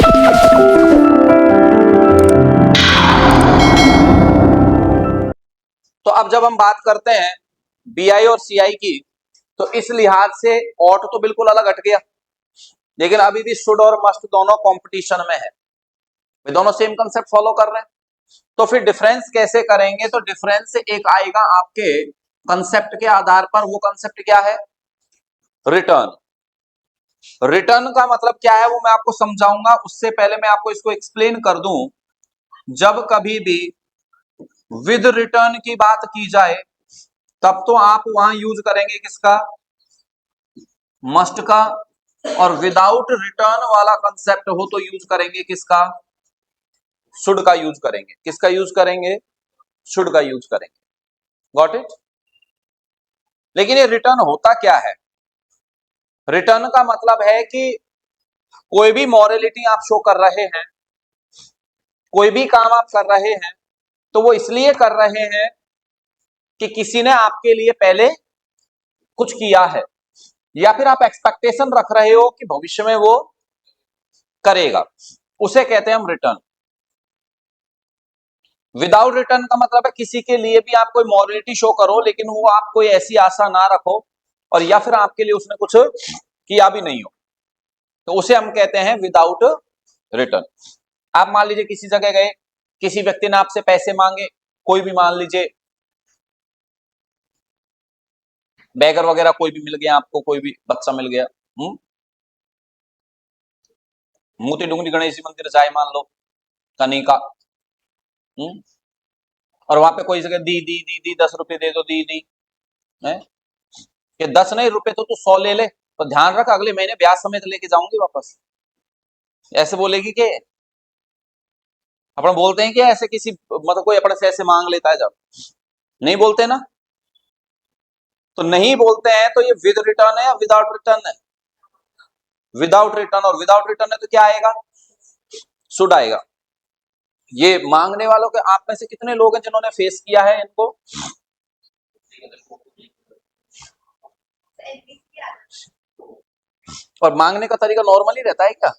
तो अब जब हम बात करते हैं बीआई और सीआई की, तो इस लिहाज से ऑट तो बिल्कुल अलग हट गया, लेकिन अभी भी शुड और मस्ट दोनों कंपटीशन में है, वे दोनों सेम कंसेप्ट फॉलो कर रहे हैं। तो फिर डिफरेंस कैसे करेंगे? तो डिफरेंस एक आएगा आपके कंसेप्ट के आधार पर। वो कंसेप्ट क्या है? रिटर्न। रिटर्न का मतलब क्या है वो मैं आपको समझाऊंगा, उससे पहले मैं आपको इसको एक्सप्लेन कर दूं। जब कभी भी विद रिटर्न की बात की जाए तब तो आप वहां यूज करेंगे किसका? मस्ट का। और विदाउट रिटर्न वाला कंसेप्ट हो तो यूज करेंगे किसका? शुड का यूज करेंगे। किसका यूज करेंगे? शुड का यूज करेंगे। Got it? लेकिन ये रिटर्न होता क्या है? रिटर्न का मतलब है कि कोई भी मॉरलिटी आप शो कर रहे हैं, कोई भी काम आप कर रहे हैं, तो वो इसलिए कर रहे हैं कि किसी ने आपके लिए पहले कुछ किया है, या फिर आप एक्सपेक्टेशन रख रहे हो कि भविष्य में वो करेगा, उसे कहते हैं हम रिटर्न। विदाउट रिटर्न का मतलब है किसी के लिए भी आप कोई मॉरलिटी शो करो, लेकिन वो आप कोई ऐसी आशा ना रखो, और या फिर आपके लिए उसने कुछ किया भी नहीं हो, तो उसे हम कहते हैं विदाउट रिटर्न। आप मान लीजिए किसी जगह गए, किसी व्यक्ति ने आपसे पैसे मांगे, कोई भी मान लीजिए बैगर वगैरह कोई भी मिल गया आपको, कोई भी बच्चा मिल गया, मोती डूंगरी गणेश जी मंदिर जाए मान लो कनिका, और वहां पे कोई जगह दी दी दी दी 10 रुपए दे दो, दी दी है कि 10 नहीं रुपए तो तू 100 ले ले, तो ध्यान रख अगले महीने ब्याज समेत लेके जाऊंगी वापस। ऐसे बोलेगी कि अपन बोलते हैं कि ऐसे किसी मतलब कोई अपने से ऐसे मांग लेता है? जब नहीं बोलते ना, तो नहीं बोलते हैं तो ये विद रिटर्न है या विदाउट रिटर्न है? Without return. और विदाउट रिटर्न है तो क्या आएगा? शुड आएगा। ये मांगने वालों के आप में से कितने लोग हैं जिन्होंने फेस किया है इनको? और मांगने का तरीका नॉर्मल ही रहता है क्या?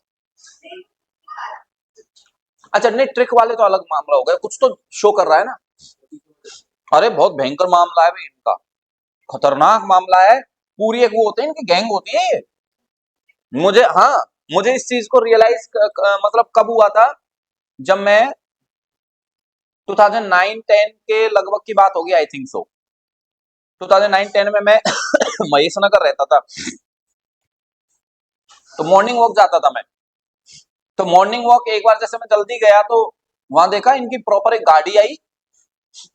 अच्छा नहीं, ट्रिक वाले तो अलग मामला हो गया, कुछ तो शो कर रहा है ना। अरे बहुत भयंकर मामला है भाई इनका, खतरनाक मामला है। पूरी एक वो होते हैं इनकी गैंग होती है ये। मुझे, हाँ, मुझे इस चीज को रियलाइज मतलब कब हुआ था, जब मैं 2009-10 के लगभग की बात होगी, आई थिंक सो। 2009-10 में मैं महेश नगर रहता था, तो मॉर्निंग वॉक जाता था मैं। तो मॉर्निंग वॉक एक बार जैसे मैं जल्दी गया, तो वहां देखा इनकी प्रॉपर एक गाड़ी आई,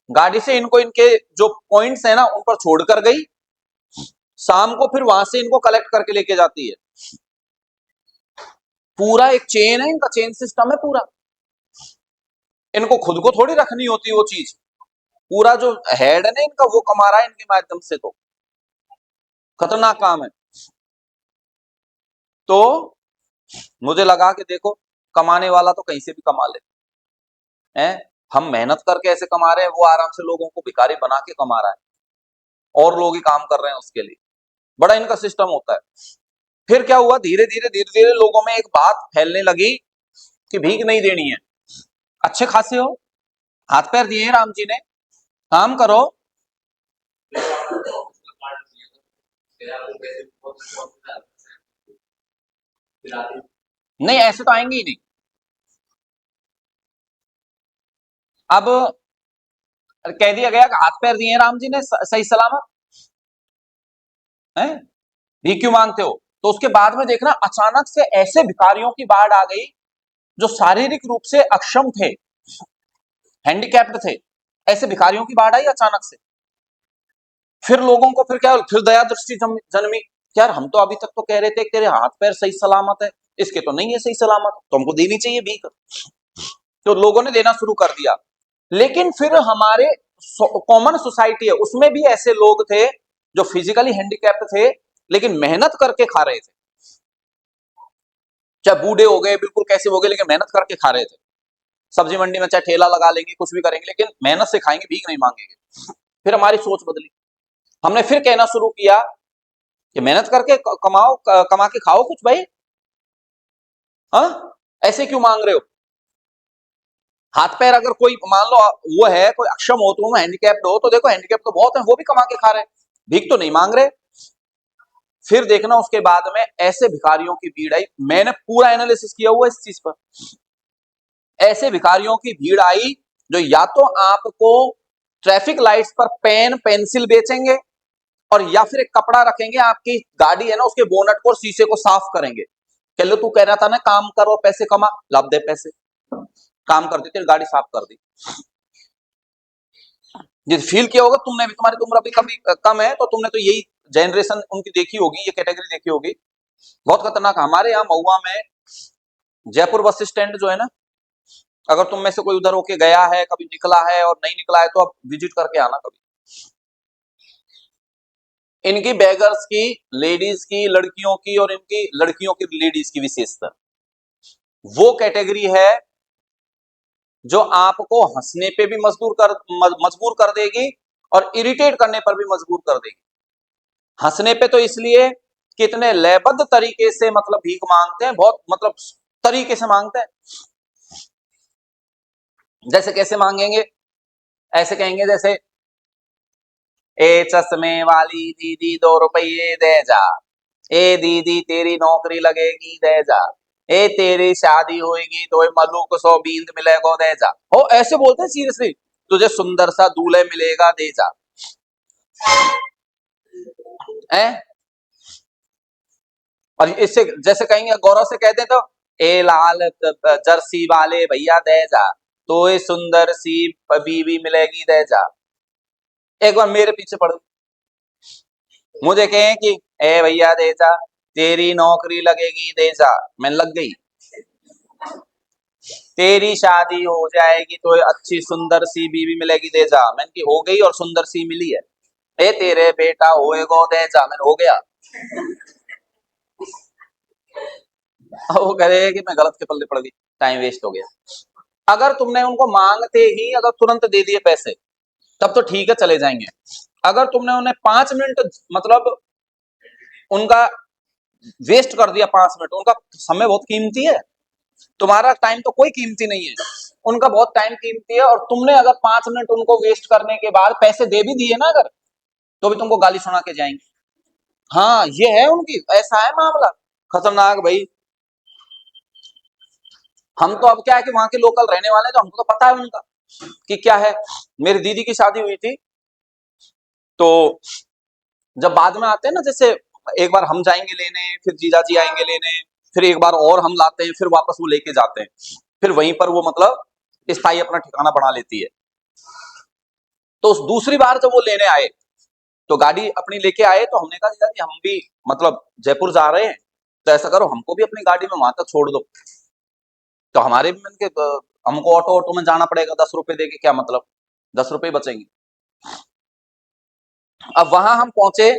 गाड़ी से इनको इनके जो पॉइंट्स है ना उन पर छोड़ कर गई, शाम को फिर वहां से इनको कलेक्ट करके लेके जाती है। पूरा एक चेन है इनका, चेन सिस्टम है पूरा। इनको खुद को थोड़ी रखनी होती वो चीज, पूरा जो हेड है ना इनका वो कमा रहा है इनके माध्यम से, तो खतरनाक काम है। तो मुझे लगा कि देखो, कमाने वाला तो कहीं से भी कमा ले हैं, हम मेहनत करके ऐसे कमा रहे हैं, वो आराम से लोगों को भिखारी बना के कमा रहा है, और लोग ही काम कर रहे हैं उसके लिए। बड़ा इनका सिस्टम होता है। फिर क्या हुआ, धीरे धीरे धीरे धीरे लोगों में एक बात फैलने लगी कि भीख नहीं देनी है, अच्छे खासे हो, हाथ पैर दिए हैं राम जी ने, काम करो। नहीं ऐसे तो आएंगे ही नहीं। अब कह दिया गया कि हाथ पैर दिए हैं राम जी ने सही सलामत है, भीख क्यों मांगते हो? तो उसके बाद में देखना अचानक से ऐसे भिखारियों की बाढ़ आ गई जो शारीरिक रूप से अक्षम थे, हैंडीकैप्ड थे, ऐसे भिखारियों की बाढ़ आई अचानक से। फिर लोगों को फिर क्या, फिर दया दृष्टि जन्मी, यार हम तो अभी तक तो कह रहे थे तेरे हाथ पैर सही सलामत है, इसके तो नहीं है सही सलामत, तो हमको देनी चाहिए भीख। तो लोगों ने देना शुरू कर दिया। लेकिन फिर हमारे कॉमन सोसाइटी है उसमें भी ऐसे लोग थे जो फिजिकली हैंडीकैप्ड थे, लेकिन मेहनत करके खा रहे थे, चाहे बूढ़े हो गए बिल्कुल कैसे हो गए, लेकिन मेहनत करके खा रहे थे। सब्जी मंडी में चाहे ठेला लगा लेंगे, कुछ भी करेंगे, लेकिन मेहनत से खाएंगे, भीख नहीं मांगेंगे। फिर हमारी सोच बदली, हमने फिर कहना शुरू किया कि मेहनत करके कमाओ, कमा के खाओ कुछ भाई, हाँ ऐसे क्यों मांग रहे हो? हाथ पैर अगर कोई मान लो वो है, कोई अक्षम हो, तुम हैंडीकैप्ड हो, तो देखो हैंडीकैप्ड तो बहुत है, वो भी कमा के खा रहे हैं, भीख तो नहीं मांग रहे। फिर देखना उसके बाद में ऐसे भिखारियों की भीड़ आई, मैंने पूरा एनालिसिस किया हुआ इस चीज पर। ऐसे भिखारियों की भीड़ आई जो या तो आपको ट्रैफिक लाइट्स पर पेन पेंसिल बेचेंगे, और या फिर एक कपड़ा रखेंगे, आपकी गाड़ी है ना उसके बोनट को और शीशे को साफ करेंगे। कह लो तू कह रहा था ना काम करो पैसे कमा, लाभ दे पैसे, काम कर दी तेरी गाड़ी साफ कर दी। जिस फील किया होगा तुमने भी, तुम्हारी उम्र अभी कभी कम है तो तुमने तो यही जनरेशन उनकी देखी होगी, ये कैटेगरी देखी होगी, बहुत खतरनाक। हमारे यहाँ महुआ में जयपुर बस स्टैंड जो है ना, अगर तुम में से कोई उधर होके गया है, कभी निकला है और नहीं निकला है, तो अब विजिट करके आना कभी। इनकी बेगर्स की, लेडीज की, लड़कियों की, और इनकी लड़कियों की लेडीज की विशेषता वो कैटेगरी है जो आपको हंसने पे भी मजबूर कर देगी और इरिटेट करने पर भी मजबूर कर देगी। हंसने पे तो इसलिए कि इतने लयबद्ध तरीके से मतलब भीख मांगते हैं, बहुत मतलब तरीके से मांगते हैं। जैसे कैसे मांगेंगे? ऐसे कहेंगे जैसे, ए चश्मे वाली दीदी 2 रुपये दे जा, ए दीदी तेरी नौकरी लगेगी दे जा, ए तेरी शादी होगी तो मल्लू को 100 बींद मिलेगा दे जा। ओ ऐसे बोलते हैं सीरियसली, तुझे सुंदर सा दूल्हे मिलेगा दे जा। है? और इससे जैसे कहेंगे गौरव से कहते हैं तो, ए लाल जर्सी वाले भैया दे जा, तो ये सुंदर सी बीवी मिलेगी दे जा। एक बार मेरे पीछे पड़, मुझे कहें कि ए भैया दे जा, तेरी नौकरी लगेगी दे जा, मैं लग गई। तेरी शादी हो जाएगी तो अच्छी सुंदर सी बीवी मिलेगी दे जा, मैंने की हो गई और सुंदर सी मिली है। ए तेरे बेटा होएगो दे जा, मैंने हो गया। वो कह रहे कि मैं गलत के पल्ले पड़ गई, टाइम वेस्ट हो गया। अगर तुमने उनको मांगते ही अगर तुरंत दे दिए पैसे, तब तो ठीक है चले जाएंगे। अगर तुमने उन्हें 5 मिनट मतलब उनका वेस्ट कर दिया, 5 मिनट, उनका समय बहुत कीमती है, तुम्हारा टाइम तो कोई कीमती नहीं है, उनका बहुत टाइम कीमती है, और तुमने अगर 5 मिनट उनको वेस्ट करने के बाद पैसे दे भी दिए ना अगर, तो भी तुमको गाली सुना के जाएंगे। हाँ ये है उनकी, ऐसा है मामला खतरनाक भाई। हम तो अब क्या है कि वहां के लोकल रहने वाले, तो हमको तो पता है उनका कि क्या है। मेरी दीदी की शादी हुई थी, तो जब बाद में आते हैं ना, जैसे एक बार हम जाएंगे लेने, फिर जीजा जी आएंगे लेने, फिर एक बार और हम लाते हैं, फिर वापस वो लेके जाते हैं, फिर वहीं पर वो मतलब स्थायी अपना ठिकाना बना लेती है। तो उस दूसरी बार जब वो लेने आए, तो गाड़ी अपनी लेके आए, तो हमने कहा जीजा जी हम भी मतलब जयपुर जा रहे हैं, तो ऐसा करो हमको भी अपनी गाड़ी में वहां तक छोड़ दो। तो हमारे भी मन के हमको ऑटो ऑटो में जाना पड़ेगा, 10 रुपए दे के क्या मतलब, 10 रुपए बचेंगे। अब वहां हम पहुंचे,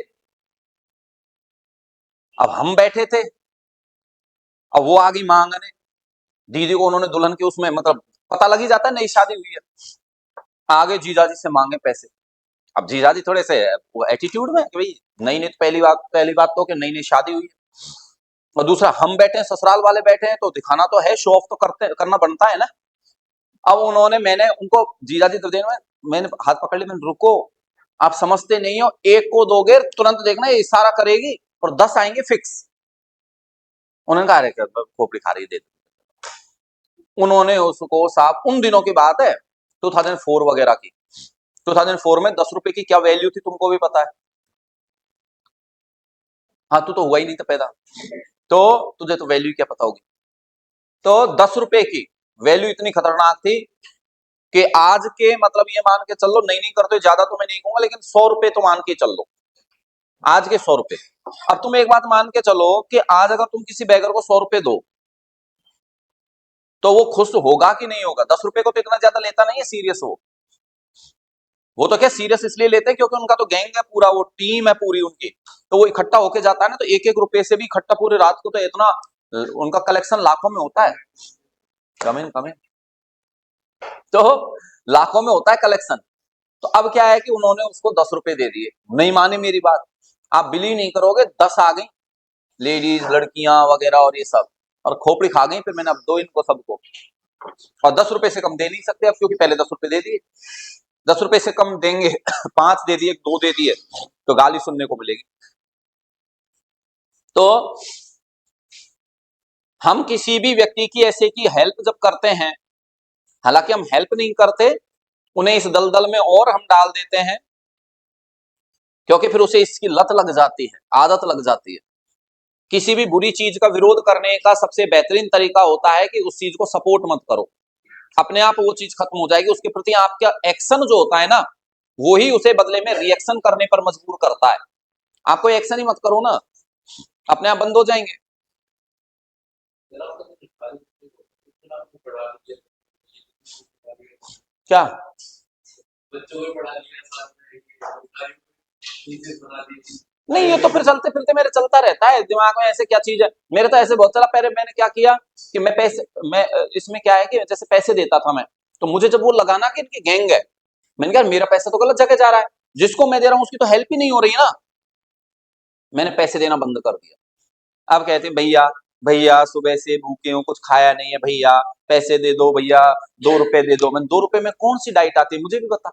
अब हम बैठे थे, अब वो आ गई मांगने, दीदी को उन्होंने दुल्हन के उसमें मतलब पता लग ही जाता है नई शादी हुई है, आगे जीजाजी से मांगे पैसे। अब जीजाजी थोड़े से वो एटीट्यूड में कि भाई नई नई, पहली बात तो कि नई नई शादी हुई है, और दूसरा हम बैठे हैं, ससुराल वाले बैठे हैं, तो दिखाना तो है, शो ऑफ तो करना बनता है ना। अब उन्होंने, मैंने उनको, जीजाजी तो देने में, मैंने हाथ पकड़ लिया, मैंने रुको, आप समझते नहीं हो, एक को दोगे तुरंत देखना ये इशारा करेगी और 10 आएंगे फिक्स। उन्होंने कहा अरे खोपड़ी खा रही, दे दो। उन्होंने उसको साफ, उन दिनों की बात है 2004 वगैरह की, 2004 में 10 रुपए की क्या वैल्यू थी तुमको भी पता है। हाँ तू तो हुआ ही नहीं था पैदा, तो तुझे तो वैल्यू क्या पता होगी। तो 10 रुपए की वैल्यू इतनी खतरनाक थी कि आज के मतलब ये मान के चल लो, नहीं करते ज्यादा तो मैं नहीं कहूंगा, लेकिन 100 रुपए तो मान के चल लो, आज के 100 रुपए। अब तुम एक बात मान के चलो कि आज अगर तुम किसी बेगर को 100 रुपए दो, तो वो खुश होगा कि नहीं होगा? 10 रुपए को तो इतना ज्यादा लेता नहीं है सीरियस, वो तो क्या सीरियस इसलिए लेते हैं क्योंकि उनका तो गैंग है पूरा, वो टीम है पूरी उनकी, तो वो इकट्ठा होके जाता है ना, तो एक एक रुपए से भी इकट्ठा पूरे रात को, तो इतना उनका कलेक्शन लाखों में होता है। कमिंग कमिंग, तो लाखों में होता है कलेक्शन। तो अब क्या है कि उन्होंने उसको 10 रुपए दे दिए, नहीं माने मेरी बात, आप बिलीव नहीं करोगे, 10 आ गई लेडीज, लड़कियां वगैरह और ये सब, और खोपड़ी खा गई। फिर मैंने अब दो इनको सबको, और 10 रुपए से कम दे नहीं सकते अब, क्योंकि पहले 10 रुपए दे दिए। 10 रुपए से कम देंगे 5 दे दिए, 2 दे दिए, तो गाली सुनने को मिलेगी। तो हम किसी भी व्यक्ति की ऐसे की हेल्प जब करते हैं, हालांकि हम हेल्प नहीं करते, उन्हें इस दलदल में और हम डाल देते हैं, क्योंकि फिर उसे इसकी लत लग जाती है, आदत लग जाती है। किसी भी बुरी चीज का विरोध करने का सबसे बेहतरीन तरीका होता है कि उस चीज को सपोर्ट मत करो, अपने आप वो चीज खत्म हो जाएगी। उसके प्रति आपका एक्शन जो होता है ना, वो ही उसे बदले में रिएक्शन करने पर मजबूर करता है। आप कोई एक्शन ही मत करो ना, अपने आप बंद हो जाएंगे। क्या नहीं, ये तो फिर चलते फिरते मेरे चलता रहता है दिमाग में, ऐसे क्या चीज है मेरे तो ऐसे बहुत चला। पहले मैंने क्या किया कि मैं पैसे, मैं इसमें क्या है कि जैसे पैसे देता था मैं, तो मुझे जब वो लगाना कि इनकी गैंग है, मैंने कहा मेरा पैसा तो गलत जगह जा रहा है, जिसको मैं दे रहा हूं उसकी तो हेल्प ही नहीं हो रही ना, मैंने पैसे देना बंद कर दिया। अब कहते हैं भैया भैया सुबह से भूखे हो, कुछ खाया नहीं है भैया, पैसे दे दो भैया, 2 रुपए दे दो। मैंने 2 रुपए में कौन सी डाइट आती है मुझे भी बता,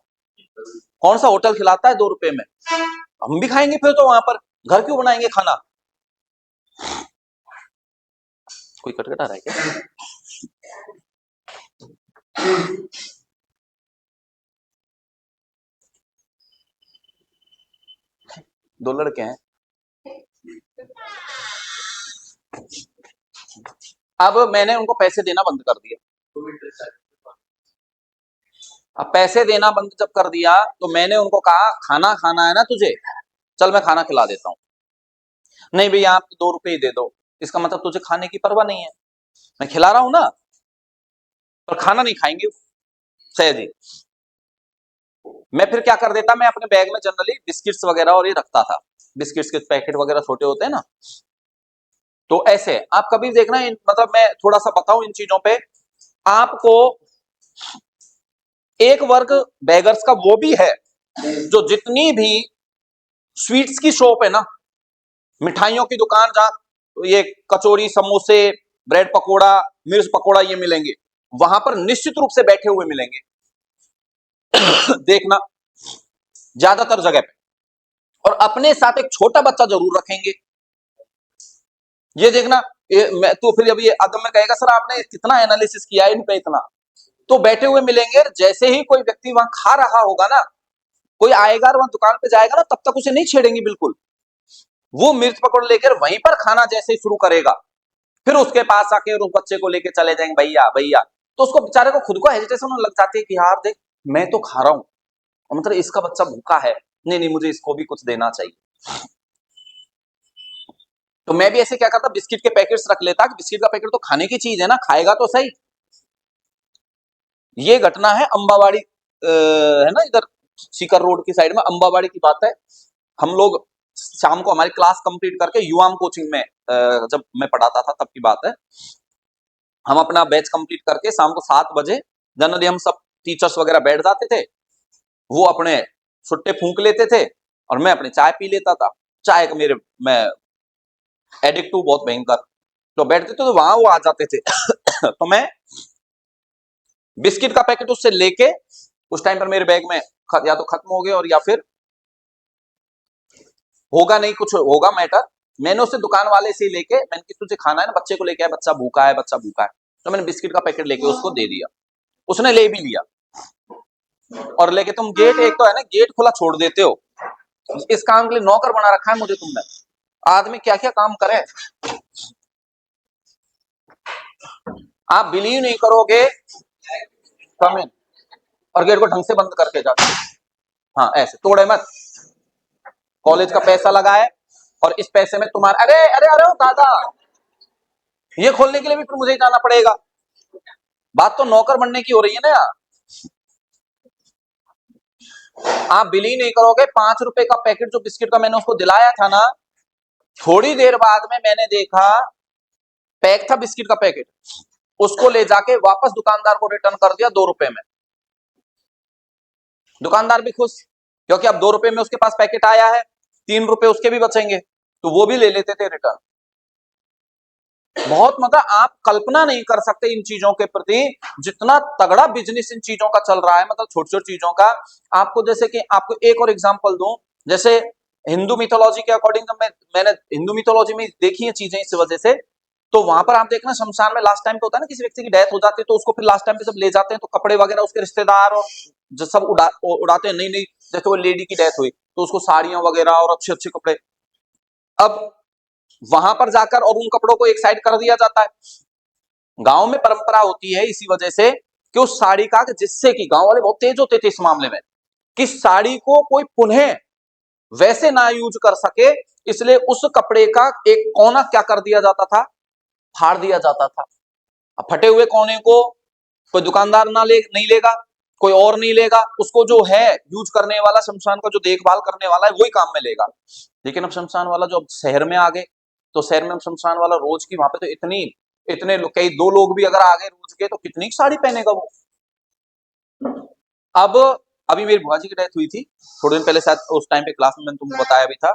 कौन सा होटल खिलाता है 2 रुपए में? हम भी खाएंगे फिर तो वहां पर, घर क्यों बनाएंगे खाना? कोई कटकटा रहा है क्या? दो लड़के हैं। अब मैंने उनको पैसे देना बंद कर दिया। अब पैसे देना बंद जब कर दिया, तो मैंने उनको कहा खाना खाना है ना तुझे, चल मैं खाना खिला देता हूँ। नहीं भैया आप 2 रुपए ही दे दो। इसका मतलब तुझे खाने की परवाह नहीं है, मैं खिला रहा हूं ना, पर खाना नहीं खाएंगे सहज ही। मैं फिर क्या कर देता, मैं अपने बैग में जनरली बिस्किट्स वगैरह और ये रखता था, बिस्किट्स के पैकेट वगैरह छोटे होते हैं ना, तो ऐसे आप कभी देखना मतलब मैं थोड़ा सा बताऊं इन चीजों पे आपको। एक वर्ग बेगर्स का वो भी है जो जितनी भी स्वीट्स की शॉप है ना, मिठाइयों की दुकान, जहां ये कचौरी समोसे ब्रेड पकोड़ा मिर्च पकोड़ा ये मिलेंगे, वहां पर निश्चित रूप से बैठे हुए मिलेंगे देखना, ज्यादातर जगह पे। और अपने साथ एक छोटा बच्चा जरूर रखेंगे, ये देखना। मैं तो फिर अब ये अदम में कहेगा सर आपने कितना एनालिसिस किया है इन पे इतना, तो बैठे हुए मिलेंगे। जैसे ही कोई व्यक्ति वहां खा रहा होगा ना, कोई आएगा और वहां दुकान पे जाएगा ना, तब तक उसे नहीं छेड़ेंगे बिल्कुल। वो मिर्च पकड़ लेकर वहीं पर खाना जैसे ही शुरू करेगा, फिर उसके पास आके उस बच्चे को लेके चले जाएंगे भैया भैया, तो उसको बेचारे को खुद को हेजिटेशन होने लग जाती है कि यार देख मैं तो खा रहा हूं, मतलब इसका बच्चा भूखा है, नहीं नहीं मुझे इसको भी कुछ देना चाहिए। तो मैं भी ऐसे क्या करता, बिस्किट के पैकेट्स रख लेता कि बिस्किट का पैकेट तो खाने की चीज है ना, खाएगा तो सही। ये घटना है अंबावाड़ी, है ना इधर सीकर रोड की साइड में, अंबावाड़ी की बात है। हम लोग शाम को हमारी क्लास कंप्लीट करके युवाम कोचिंग में, जब मैं पढ़ाता था तब की बात है, हम अपना बैच कंप्लीट करके शाम को 7 बजे जनरली हम सब टीचर्स वगैरह बैठ जाते थे, वो अपने सुट्टे फूंक लेते थे और मैं अपनी चाय पी लेता था। चाय का मेरे मैं एडिक्ट हूं बहुत भयंकर, तो बैठते थे तो वहां वो आ जाते थे तो मैं बिस्किट का पैकेट उससे लेके, उस टाइम पर मेरे बैग में या तो खत्म हो गए और या फिर होगा नहीं कुछ होगा मैटर, मैंने उससे दुकान वाले से लेके, मैंने कि तुझे खाना है ना, बच्चे को लेके आया, बच्चा भूखा है बच्चा भूखा है, तो मैंने बिस्किट का पैकेट लेके उसको दे दिया, उसने ले भी लिया। और लेके तुम गेट, एक तो है ना गेट खुला छोड़ देते हो, इस काम के लिए नौकर बना रखा है मुझे तुमने, आदमी क्या क्या काम करे। आप बिलीव नहीं करोगे, कम इन, और गेट को ढंग से बंद करके जाते, हाँ ऐसे तोड़े मत, कॉलेज का पैसा लगा है और इस पैसे में तुम्हारा, अरे अरे अरे दादा, ये खोलने के लिए भी फिर मुझे ही जाना पड़ेगा। बात तो नौकर बनने की हो रही है ना यार। आप बिलीव नहीं करोगे, 5 रुपए का पैकेट जो बिस्किट का मैंने उसको दिलाया था ना, थोड़ी देर बाद में मैंने देखा पैक था बिस्किट का पैकेट, उसको ले जाके वापस दुकानदार को रिटर्न कर दिया 2 रुपए में। दुकानदार भी खुश, क्योंकि अब 2 रुपए में उसके पास पैकेट आया है, 3 रुपए उसके भी बचेंगे, तो वो भी ले लेते थे रिटर्न। बहुत मतलब आप कल्पना नहीं कर सकते इन चीजों के प्रति, जितना तगड़ा बिजनेस इन चीजों का चल रहा है, मतलब छोटी छोटी चीजों का। आपको जैसे कि आपको एक और एग्जांपल दूं, जैसे हिंदू मिथोलॉजी के अकॉर्डिंग, जब मैंने हिंदू मिथोलॉजी में देखी है चीजें इस वजह से, तो वहां पर आप देखना शमशान में लास्ट टाइम पे होता है ना, किसी व्यक्ति की डेथ हो जाती है तो उसको फिर लास्ट टाइम पे जब ले जाते हैं तो कपड़े वगैरह उसके रिश्तेदार और जो सब उड़ाते हैं। नहीं नहीं, जैसे वो लेडी की डेथ हुई तो उसको साड़ियां वगैरह और अच्छे अच्छे कपड़े, अब वहां पर जाकर और उन कपड़ों को एक साइड कर दिया जाता है। गांव में परंपरा होती है इसी वजह से कि उस साड़ी का, जिससे कि गांव वाले बहुत तेज होते थे इस मामले में, कि साड़ी को कोई पुनः वैसे ना यूज कर सके, इसलिए उस कपड़े का एक कोना क्या कर दिया जाता था, फाड़ दिया जाता था। अब फटे हुए कोने को कोई दुकानदार नहीं लेगा, कोई और नहीं लेगा, उसको जो है यूज करने वाला, शमशान का जो देखभाल करने वाला है वही काम में लेगा। लेकिन अब शमशान वाला जो अब शहर में आ गए, तो शहर में अब शमशान वाला रोज की वहां पे तो इतने कई दो लोग भी अगर आ गए रोज के, तो कितनी साड़ी पहनेगा वो। अब अभी मेरी बुआ जी की डेथ हुई थी थोड़े दिन पहले, शायद उस टाइम पे क्लास में मैंने तुमको बताया भी था।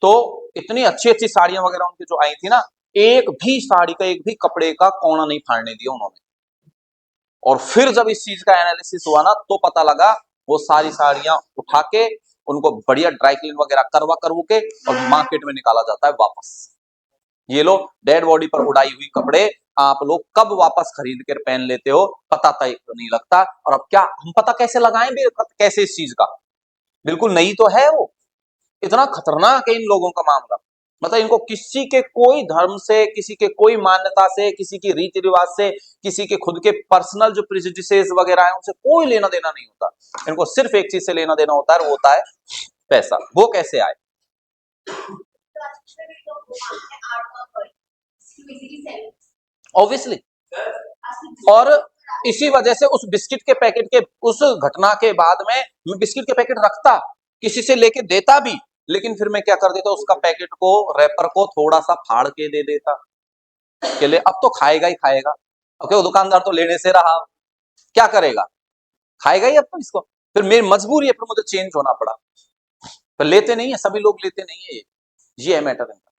तो इतनी अच्छी अच्छी साड़ियां वगैरह उनकी जो आई थी ना, एक भी साड़ी का, एक भी कपड़े का कोना नहीं फाड़ने दिया उन्होंने। और फिर जब इस चीज का एनालिसिस हुआ ना, तो पता लगा वो सारी साड़ियां उठा के उनको बढ़िया ड्राई क्लीन वगैरह करवा करवा के और मार्केट में निकाला जाता है वापस। ये लो, डेड बॉडी पर उड़ाई हुई कपड़े आप लोग कब वापस खरीद कर पहन लेते हो, पता तक नहीं लगता। और अब क्या हम पता कैसे लगाएं भी, कैसे इस चीज का, बिल्कुल नहीं तो है वो। इतना खतरनाक है इन लोगों का मामला, मतलब इनको किसी के कोई धर्म से, किसी के कोई मान्यता से, किसी की रीति रिवाज से, किसी के खुद के पर्सनल जो प्रेजुडिसेस वगैरह है उनसे कोई लेना देना नहीं होता। इनको सिर्फ एक चीज से लेना देना होता है, वो होता है पैसा। वो कैसे आए, ऑब्वियसली। और इसी वजह से उस बिस्किट के पैकेट के, उस घटना के बाद में मैं बिस्किट के पैकेट रखता, किसी से लेके देता भी, लेकिन फिर मैं क्या कर देता, उसका पैकेट को, रैपर को थोड़ा सा फाड़ के दे देता के लिए, अब तो खाएगा ही खाएगा। ओके, वो दुकानदार तो लेने से रहा, क्या करेगा, खाएगा ही अब तो इसको। फिर मेरी मजबूरी है, फिर मुझे चेंज होना पड़ा। पर लेते नहीं है, सभी लोग लेते नहीं है, ये है मैटर इनका।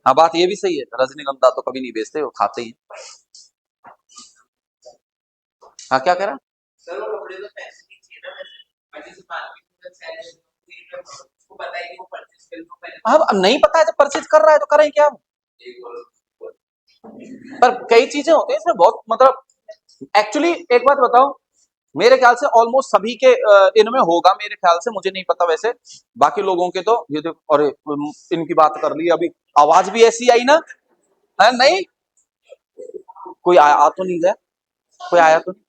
हाँ, बात ये भी सही है, रजनीगंधा तो कभी नहीं बेचते, वो खाते ही। हाँ, क्या कह रहा, सर वो कपड़े तो पैसे नहीं चाहिए ना वैसे, और जैसे मार्केट में सेल है उसको पता है कि वो परचेज कर लो पहले। अब नहीं पता है, जब परचेज कर रहा है तो करें क्या। पर कई चीजें होती है इसमें बहुत, मतलब एक्चुअली एक बात बताओ, मेरे ख्याल से ऑलमोस्ट सभी के इनमें होगा, मेरे ख्याल से, मुझे नहीं पता वैसे बाकी लोगों के। तो ये देखो, अरे इनकी बात कर ली अभी, आवाज भी ऐसी आई ना, है नहीं, कोई आया आ तो नहीं गया, कोई आया तो नहीं,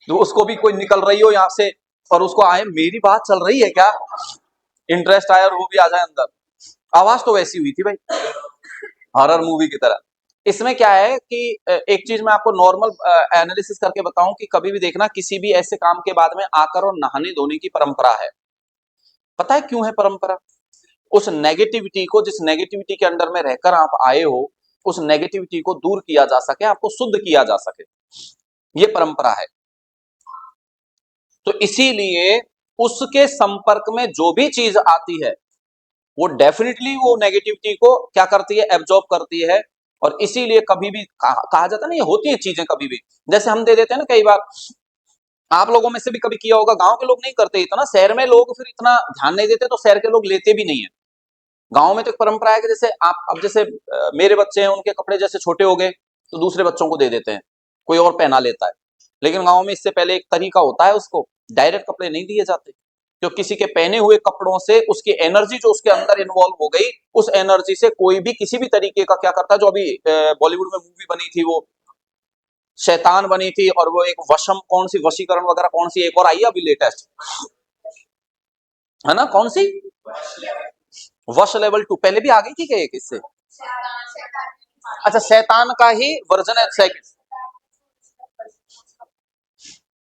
तो उसको भी कोई निकल रही हो यहाँ से और उसको आए, मेरी बात चल रही है क्या, इंटरेस्ट आया और वो भी आ जाए अंदर। आवाज तो वैसी हुई थी भाई, हॉरर मूवी की तरह। इसमें क्या है कि एक चीज मैं आपको नॉर्मल एनालिसिस करके बताऊं, कि कभी भी देखना किसी भी ऐसे काम के बाद में आकर और नहाने धोने की परंपरा है। पता है क्यों है परंपरा, उस नेगेटिविटी को, जिस नेगेटिविटी के अंडर में रहकर आप आए हो, उस नेगेटिविटी को दूर किया जा सके, आपको शुद्ध किया जा सके, ये परंपरा है। तो इसीलिए उसके संपर्क में जो भी चीज आती है, वो डेफिनेटली वो नेगेटिविटी को क्या करती है, एब्जॉर्ब करती है। और इसीलिए कभी भी कहा जाता है ना, ये होती है चीजें कभी भी, जैसे हम दे देते हैं ना कई बार, आप लोगों में से भी कभी किया होगा, गांव के लोग नहीं करते इतना, शहर में लोग फिर इतना ध्यान नहीं देते, तो शहर के लोग लेते भी नहीं है। गांव में तो एक परंपरा है कि जैसे आप, अब जैसे मेरे बच्चे हैं, उनके कपड़े जैसे छोटे हो गए तो दूसरे बच्चों को दे देते हैं, कोई और पहना लेता है। लेकिन गांव में इससे पहले एक तरीका होता है, उसको डायरेक्ट कपड़े नहीं दिए जाते, जो किसी के पहने हुए कपड़ों से उसकी एनर्जी जो उसके अंदर इन्वॉल्व हो गई, उस एनर्जी से कोई भी किसी भी तरीके का क्या करता है, जो अभी बॉलीवुड में मूवी बनी थी, वो शैतान बनी थी, और वो एक वशम, कौन सी वशीकरण वगैरह, कौन सी एक और आई है अभी लेटेस्ट, है ना, कौन सी, वश लेवल 2, पहले भी आ गई थी क्या एक इससे, अच्छा शैतान का ही वर्जन है सेकंड,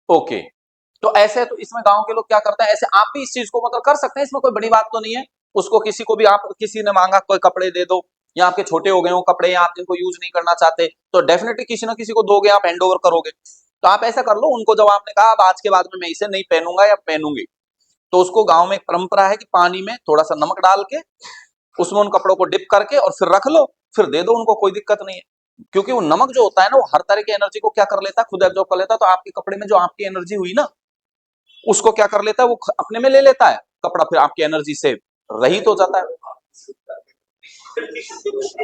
ओके। तो ऐसे, तो इसमें गांव के लोग क्या करते हैं, ऐसे आप भी इस चीज को मतलब कर सकते हैं, इसमें कोई बड़ी बात तो नहीं है। उसको किसी को भी, आप किसी ने मांगा कोई कपड़े दे दो, या आपके छोटे हो गए हो कपड़े, या आप जिनको यूज नहीं करना चाहते, तो डेफिनेटली किसी ना किसी को दोगे, आप हैंड ओवर करोगे। तो आप ऐसा कर लो, उनको जब आपने कहा अब आज के बाद में मैं इसे नहीं पहनूंगा या पहनूंगी, तो उसको गांव में एक परंपरा है कि पानी में थोड़ा सा नमक डाल के उसमें उन कपड़ों को डिप करके और फिर रख लो, फिर दे दो उनको, कोई दिक्कत नहीं है। क्योंकि वो नमक जो होता है ना, वो हर तरह की एनर्जी को क्या कर लेता है, खुद एब्जॉर्ब कर लेता है। तो आपके कपड़े में जो आपकी एनर्जी हुई ना, उसको क्या कर लेता है, वो अपने में ले लेता है, कपड़ा फिर आपकी एनर्जी से रहित हो जाता है।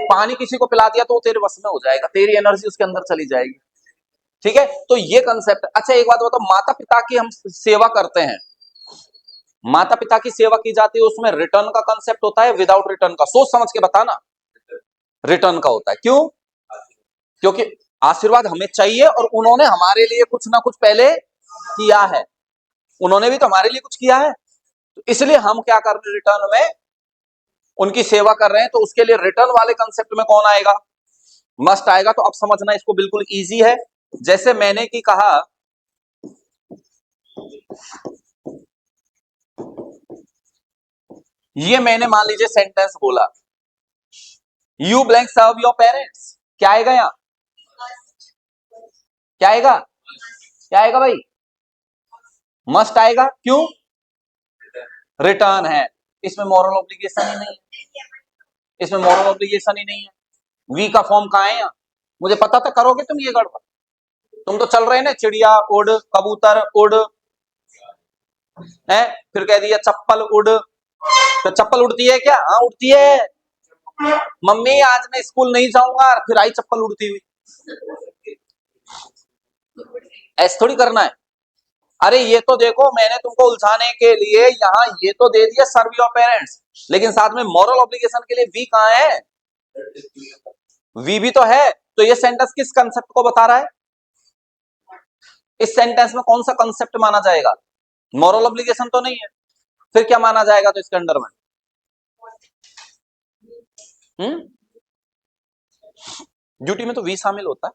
पानी किसी को पिला दिया तो वो तेरे बस में हो जाएगा, तेरी एनर्जी उसके अंदर चली जाएगी। ठीक है, तो ये कंसेप्ट। अच्छा एक बात बताओ, माता पिता की हम सेवा करते हैं, माता पिता की सेवा की जाती है, उसमें रिटर्न का कंसेप्ट होता है, विदाउट रिटर्न का? सोच समझ के बताना। रिटर्न का होता है, क्यों? क्योंकि आशीर्वाद हमें चाहिए और उन्होंने हमारे लिए कुछ ना कुछ पहले किया है, उन्होंने भी तो हमारे लिए कुछ किया है, तो इसलिए हम क्या कर रहे हैं, रिटर्न में उनकी सेवा कर रहे हैं। तो उसके लिए रिटर्न वाले कंसेप्ट में कौन आएगा? मस्ट आएगा। तो अब समझना, इसको बिल्कुल इजी है। जैसे मैंने की कहा, ये मैंने मान लीजिए सेंटेंस बोला, you blank serve your parents, क्या आएगा यहां? क्या आएगा? क्या आएगा भाई? मस्ट आएगा। क्यों? रिटर्न है, इसमें मॉरल ऑब्लिगेशन ही नहीं है, इसमें मॉरल ऑब्लिगेशन ही नहीं है। वी का फॉर्म कहां है यहां? मुझे पता था करोगे तुम ये गड़बड़। तुम तो चल रहे हैं ना, चिड़िया उड़, कबूतर उड़, है, फिर कह दिया चप्पल उड़। तो चप्पल उड़ती है क्या? हाँ उड़ती है। मम्मी आज मैं स्कूल नहीं जाऊंगा, फिर आई चप्पल उड़ती हुई। ऐसे थोड़ी करना है। अरे ये तो देखो, मैंने तुमको उलझाने के लिए यहाँ ये तो दे दिया, सर्व योर पेरेंट्स, लेकिन साथ में मॉरल ऑब्लिगेशन के लिए वी कहां है? वी भी तो है। तो ये सेंटेंस किस कंसेप्ट को बता रहा है? इस सेंटेंस में कौन सा कंसेप्ट माना जाएगा? मॉरल ऑब्लिगेशन तो नहीं है, फिर क्या माना जाएगा? तो इसके अंडर में ड्यूटी में तो वी शामिल होता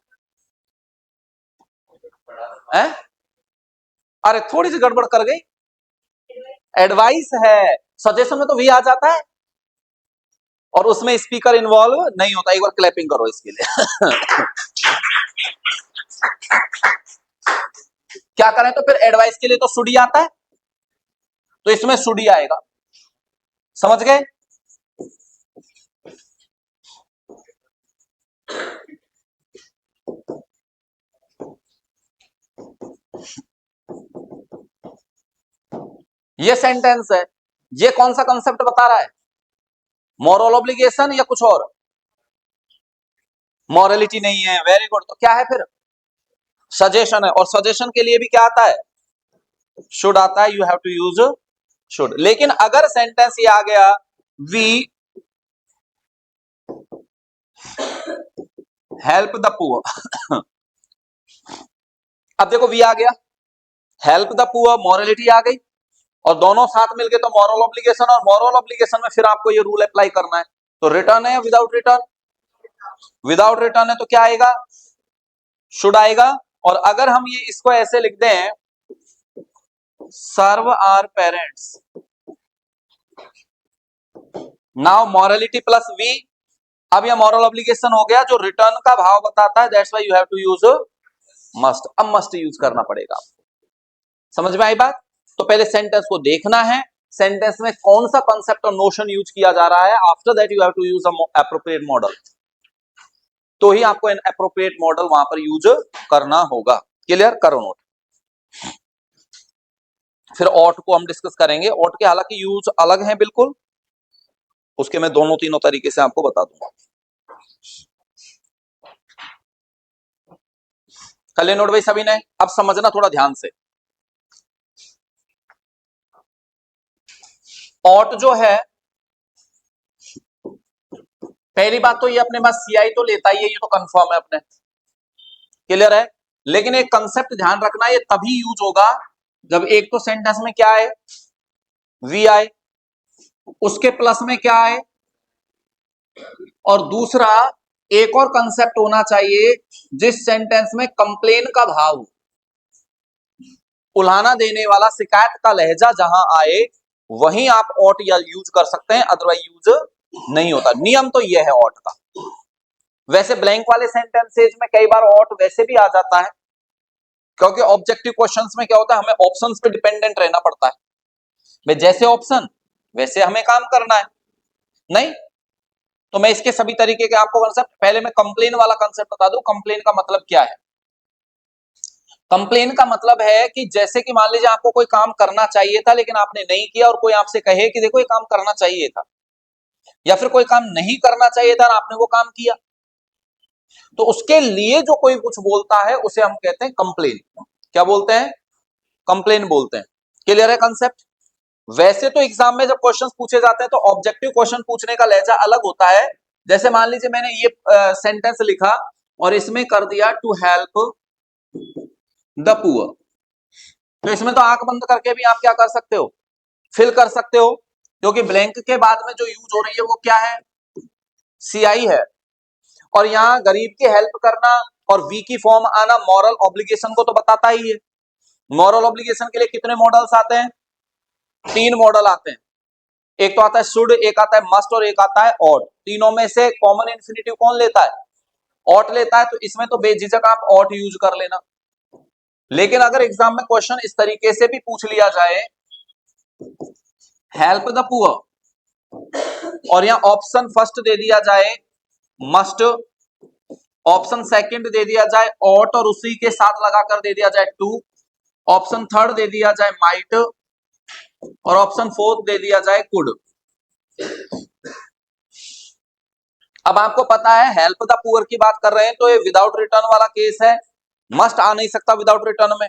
है। अरे थोड़ी सी गड़बड़ कर गई, एडवाइस है। सजेशन में तो वी आ जाता है और उसमें स्पीकर इन्वॉल्व नहीं होता। एक बार क्लैपिंग करो इसके लिए। क्या करें तो फिर एडवाइस के लिए तो शुड ही आता है, तो इसमें शुड ही आएगा। समझ गए? ये सेंटेंस है, ये कौन सा कंसेप्ट बता रहा है? मॉरल ऑब्लिगेशन या कुछ और? मॉरलिटी नहीं है, वेरी गुड। तो क्या है फिर? सजेशन है, और सजेशन के लिए भी क्या आता है? शुड आता है। You have to use should. लेकिन अगर सेंटेंस ये आ गया, वी हेल्प द पुअर। अब देखो वी आ गया, हेल्प द पुअर, मॉरलिटी आ गई, और दोनों साथ मिलके तो मॉरल ऑब्लिगेशन, और मॉरल ऑब्लिगेशन में फिर आपको ये रूल अप्लाई करना है। तो रिटर्न है या विदाउट रिटर्न? विदाउट रिटर्न है तो क्या आएगा? शुड आएगा। और अगर हम ये इसको ऐसे लिख दें, serve our parents, now morality plus we, अब यह मॉरल ऑब्लिगेशन हो गया जो रिटर्न का भाव बताता है। That's why you have to use must. अब मस्ट यूज करना पड़ेगा। समझ में आई बात? तो पहले सेंटेंस को देखना है, सेंटेंस में कौन सा कॉन्सेप्ट और नोशन यूज किया जा रहा है। After that you have to use appropriate modal, तो ही आपको एन एप्रोप्रिएट मॉडल वहां पर यूज करना होगा। क्लियर? करो नोट। फिर ऑट को हम डिस्कस करेंगे। ऑट के हालांकि यूज अलग हैं बिल्कुल, उसके मैं दोनों तीनों तरीके से आपको बता दूंगा। कल नोट भाई सभी ने? अब समझना थोड़ा ध्यान से। ऑट जो है, पहली बात तो ये अपने पास सीआई तो लेता ही है, ये तो कंफर्म है अपने। क्लियर है? लेकिन एक कंसेप्ट ध्यान रखना, ये तभी यूज होगा जब एक तो सेंटेंस में क्या आए? वी आए, उसके प्लस में क्या आए, और दूसरा एक और कंसेप्ट होना चाहिए जिस सेंटेंस में कंप्लेन का भाव, उल्हाना देने वाला, शिकायत का लहजा जहां आए, वहीं आप ऑट या यूज कर सकते हैं, अदरवाइज यूज नहीं होता। नियम तो यह है ऑट का। वैसे ब्लैंक वाले सेंटेंसेज में कई बार ऑट वैसे भी आ जाता है, क्योंकि ऑब्जेक्टिव क्वेश्चंस में क्या होता है, हमें ऑप्शंस पे डिपेंडेंट रहना पड़ता है। भाई जैसे ऑप्शन वैसे हमें काम करना है, नहीं? तो मैं इसके सभी तरीके के आपको कंसेप्ट, पहले मैं कंप्लेन वाला कंसेप्ट बता दूं। कंप्लेन का मतलब क्या है? कंप्लेन का मतलब है कि जैसे कि मान लीजिए आपको कोई काम करना चाहिए था लेकिन आपने नहीं किया, और कोई आपसे कहे कि देखो ये काम करना चाहिए था, या फिर कोई काम नहीं करना चाहिए था और आपने वो काम किया, तो उसके लिए जो कोई कुछ बोलता है उसे हम कहते हैं कंप्लेन। क्या बोलते हैं? कंप्लेन बोलते हैं। क्लियर है कंसेप्ट? वैसे तो एग्जाम में जब क्वेश्चंस पूछे जाते हैं तो ऑब्जेक्टिव क्वेश्चन पूछने का लहजा अलग होता है। जैसे मान लीजिए मैंने ये सेंटेंस लिखा और इसमें कर दिया टू हेल्प द पुअर, तो इसमें तो आंख बंद करके भी आप क्या कर सकते हो? फिल कर सकते हो, क्योंकि ब्लैंक के बाद में जो यूज हो रही है वो क्या है? सीआई है। और यहां गरीब की हेल्प करना और वी की फॉर्म आना मॉरल ऑब्लिगेशन को तो बताता ही है। मॉरल ऑब्लिगेशन के लिए कितने मॉडल्स आते हैं? 3 मॉडल आते हैं। एक तो आता है शुड, एक आता है मस्ट और एक आता है ऑट। तीनों में से कॉमन इन्फिनिटिव कौन लेता है? ऑट लेता है। तो इसमें तो बेझिझक आप ऑट यूज कर लेना। लेकिन अगर एग्जाम में क्वेश्चन इस तरीके से भी पूछ लिया जाए, हेल्प द पुअर, और यहां ऑप्शन फर्स्ट दे दिया जाए मस्ट, ऑप्शन सेकंड दे दिया जाए ऑट और उसी के साथ लगाकर दे दिया जाए टू, ऑप्शन थर्ड दे दिया जाए माइट, और ऑप्शन फोर्थ दे दिया जाए कुड। अब आपको पता है हेल्प द पुअर की बात कर रहे हैं तो ये विदाउट रिटर्न वाला केस है, मस्ट आ नहीं सकता विदाउट रिटर्न में।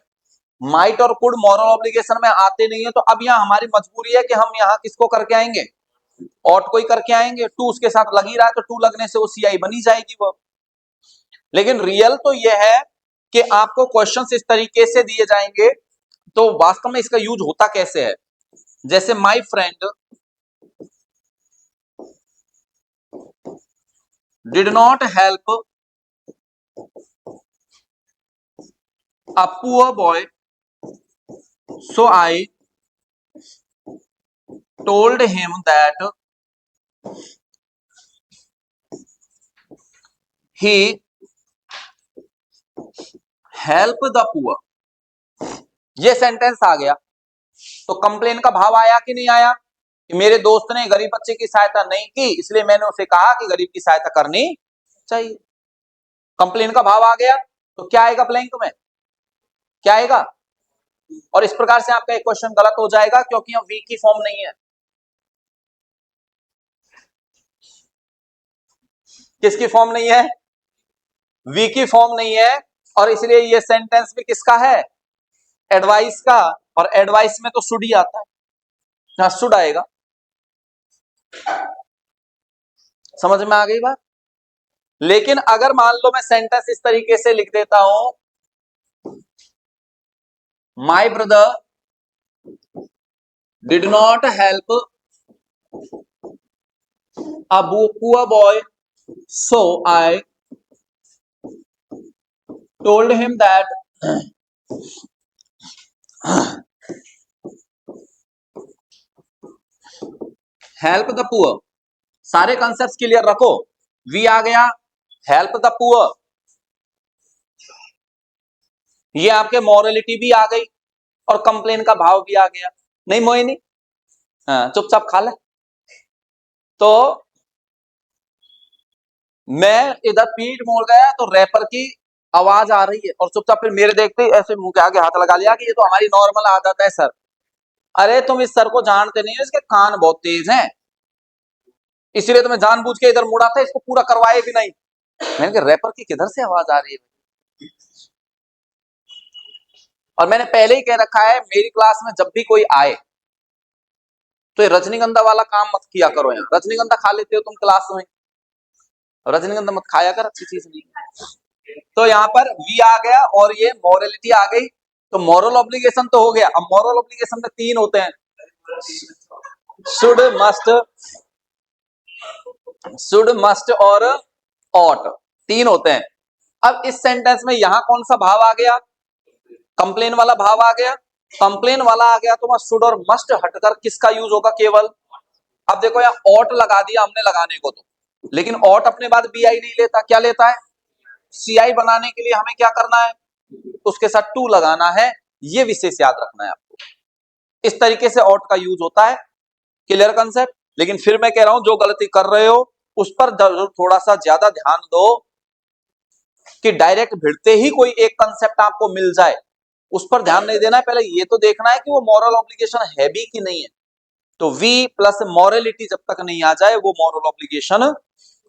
माइट और कुड मॉरल ऑब्लिगेशन में आते नहीं है, तो अब यहां हमारी मजबूरी है कि हम यहां किसको करके आएंगे? ऑट को ही करके आएंगे। टू उसके साथ लग ही रहा है तो टू लगने से वो सीआई बनी जाएगी वो। लेकिन रियल तो ये है कि आपको क्वेश्चंस इस तरीके से दिए जाएंगे, तो वास्तव में इसका यूज होता कैसे है? जैसे my friend did not help a poor boy so I told him that he help the poor. ये सेंटेंस आ गया तो कंप्लेन का भाव आया कि नहीं आया? कि मेरे दोस्त ने गरीब बच्चे की सहायता नहीं की इसलिए मैंने उसे कहा कि गरीब की सहायता करनी चाहिए। कंप्लेन का भाव आ गया तो क्या आएगा ब्लैंक में? क्या आएगा? और इस प्रकार से आपका एक क्वेश्चन गलत हो जाएगा क्योंकि यह वी की फॉर्म नहीं है। किसकी फॉर्म नहीं है? वी की फॉर्म नहीं है। और इसलिए ये सेंटेंस भी किसका है? एडवाइस का। और एडवाइस में तो शुड ही आता है, यहां शुड आएगा। समझ में आ गई बात? लेकिन अगर मान लो मैं सेंटेंस इस तरीके से लिख देता हूं, my brother did not help a poor boy, so I told him that help the poor। सारे कॉन्सेप्ट्स क्लियर रखो। वी आ गया, हेल्प द पुअर, ये आपके मॉरलिटी भी आ गई और कंप्लेन का भाव भी आ गया। नहीं मोहिनी, हाँ चुपचाप खा ले। तो मैं इधर पीठ मोड़ गया तो रैपर की आवाज आ रही है और चुपचाप फिर मेरे देखते ही ऐसे मुंह के आगे हाथ लगा लिया कि ये तो हमारी नॉर्मल आदत है सर। अरे तुम इस सर को जानते नहीं हो, इसके कान बहुत तेज हैं, इसीलिए तो मैं जानबूझ के इधर मुड़ा था, इसको पूरा करवाए भी नहीं। मैंने कहा रैपर की किधर से आवाज आ रही है? और मैंने पहले ही कह रखा है मेरी क्लास में जब भी कोई आए तो ये रजनीगंधा वाला काम मत किया करो। यहाँ रजनीगंधा खा लेते हो तुम क्लास में, रजनीगंधा मत खाया कर, अच्छी चीज नहीं। तो यहाँ पर वी आ गया और ये मॉरलिटी आ गई। तो मॉरल ऑब्लिगेशन तो हो गया। अब मॉरल ऑब्लिगेशन में 3 होते हैं, शुड मस्ट और ऑट, 3 होते हैं। अब इस सेंटेंस में यहां कौन सा भाव आ गया? कंप्लेन वाला भाव आ गया। कंप्लेन वाला आ गया तो वहां शुड और मस्ट हटकर किसका यूज होगा केवल? अब देखो यहाँ ऑट लगा दिया हमने लगाने को, तो लेकिन ऑट अपने बाद बी आई नहीं लेता, क्या लेता है? सीआई बनाने के लिए हमें क्या करना है? उसके साथ टू लगाना है। ये विशेष याद रखना है आपको। इस तरीके से ought का यूज होता है। Clear concept? लेकिन फिर मैं कह रहा हूं जो गलती कर रहे हो उस पर जरूर थोड़ा सा ज्यादा ध्यान दो कि डायरेक्ट भिड़ते ही कोई एक कंसेप्ट आपको मिल जाए, उस पर ध्यान नहीं देना है। पहले ये तो देखना है कि वो मॉरल ऑब्लिगेशन है भी कि नहीं है। तो वी प्लस मॉरलिटी जब तक नहीं आ जाए वो मॉरल ऑब्लिगेशन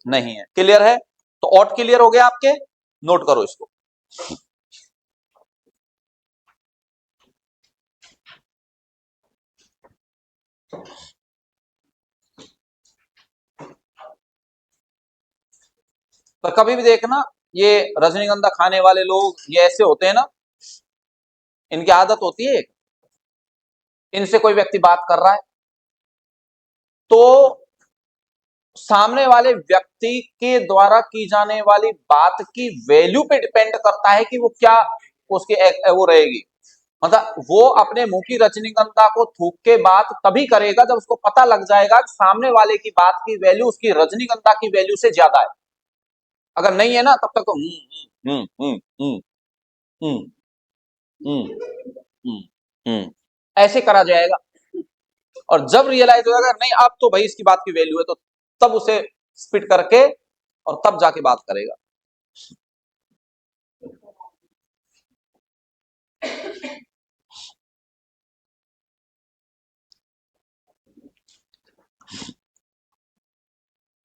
नहीं है। क्लियर है? तो ऑट क्लियर हो गया आपके, नोट करो इसको। पर कभी भी देखना ये रजनीगंधा खाने वाले लोग ये ऐसे होते हैं ना, इनकी आदत होती है, इनसे कोई व्यक्ति बात कर रहा है तो सामने वाले व्यक्ति के द्वारा की जाने वाली बात की वैल्यू पे डिपेंड करता है कि वो क्या उसकी वो रहेगी। मतलब वो अपने मुंह की रजनीगंधा को थूक के बात तभी करेगा जब उसको पता लग जाएगा कि सामने वाले की बात की वैल्यू उसकी रजनीगंधा की वैल्यू से ज्यादा है। अगर नहीं है ना तब तक तो ऐसे करा जाएगा। और जब रियलाइज हो जाएगा नहीं अब तो भाई इसकी बात की वैल्यू है, तो तब उसे स्पिट करके और तब जाके बात करेगा।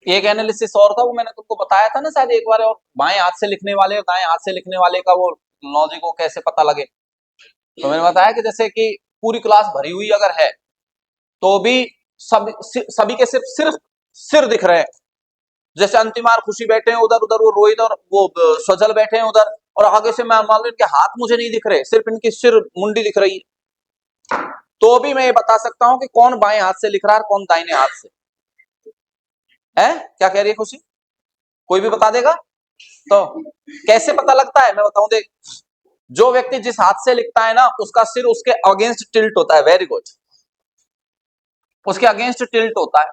एक एनालिसिस और था, वो मैंने तुमको बताया था ना शायद एक बार, और बाएं हाथ से लिखने वाले और दाएं हाथ से लिखने वाले का वो लॉजिक को कैसे पता लगे। तो मैंने बताया कि जैसे कि पूरी क्लास भरी हुई अगर है तो भी सभी के सिर्फ सिर्फ सिर दिख रहे हैं। जैसे अंतिमार खुशी बैठे हैं उधर, उधर वो रोहित और वो सजल बैठे हैं उधर, और आगे से मैं मान लो इनके हाथ मुझे नहीं दिख रहे, सिर्फ इनकी सिर मुंडी दिख रही है। तो भी मैं ये बता सकता हूं कि कौन बाएं हाथ से लिख रहा है कौन दाहिने हाथ से है। क्या कह रही है खुशी? कोई भी बता देगा? तो कैसे पता लगता है मैं बताऊं, देख जो व्यक्ति जिस हाथ से लिखता है ना उसका सिर उसके अगेंस्ट टिल्ट होता है। वेरी गुड, उसके अगेंस्ट टिल्ट होता है,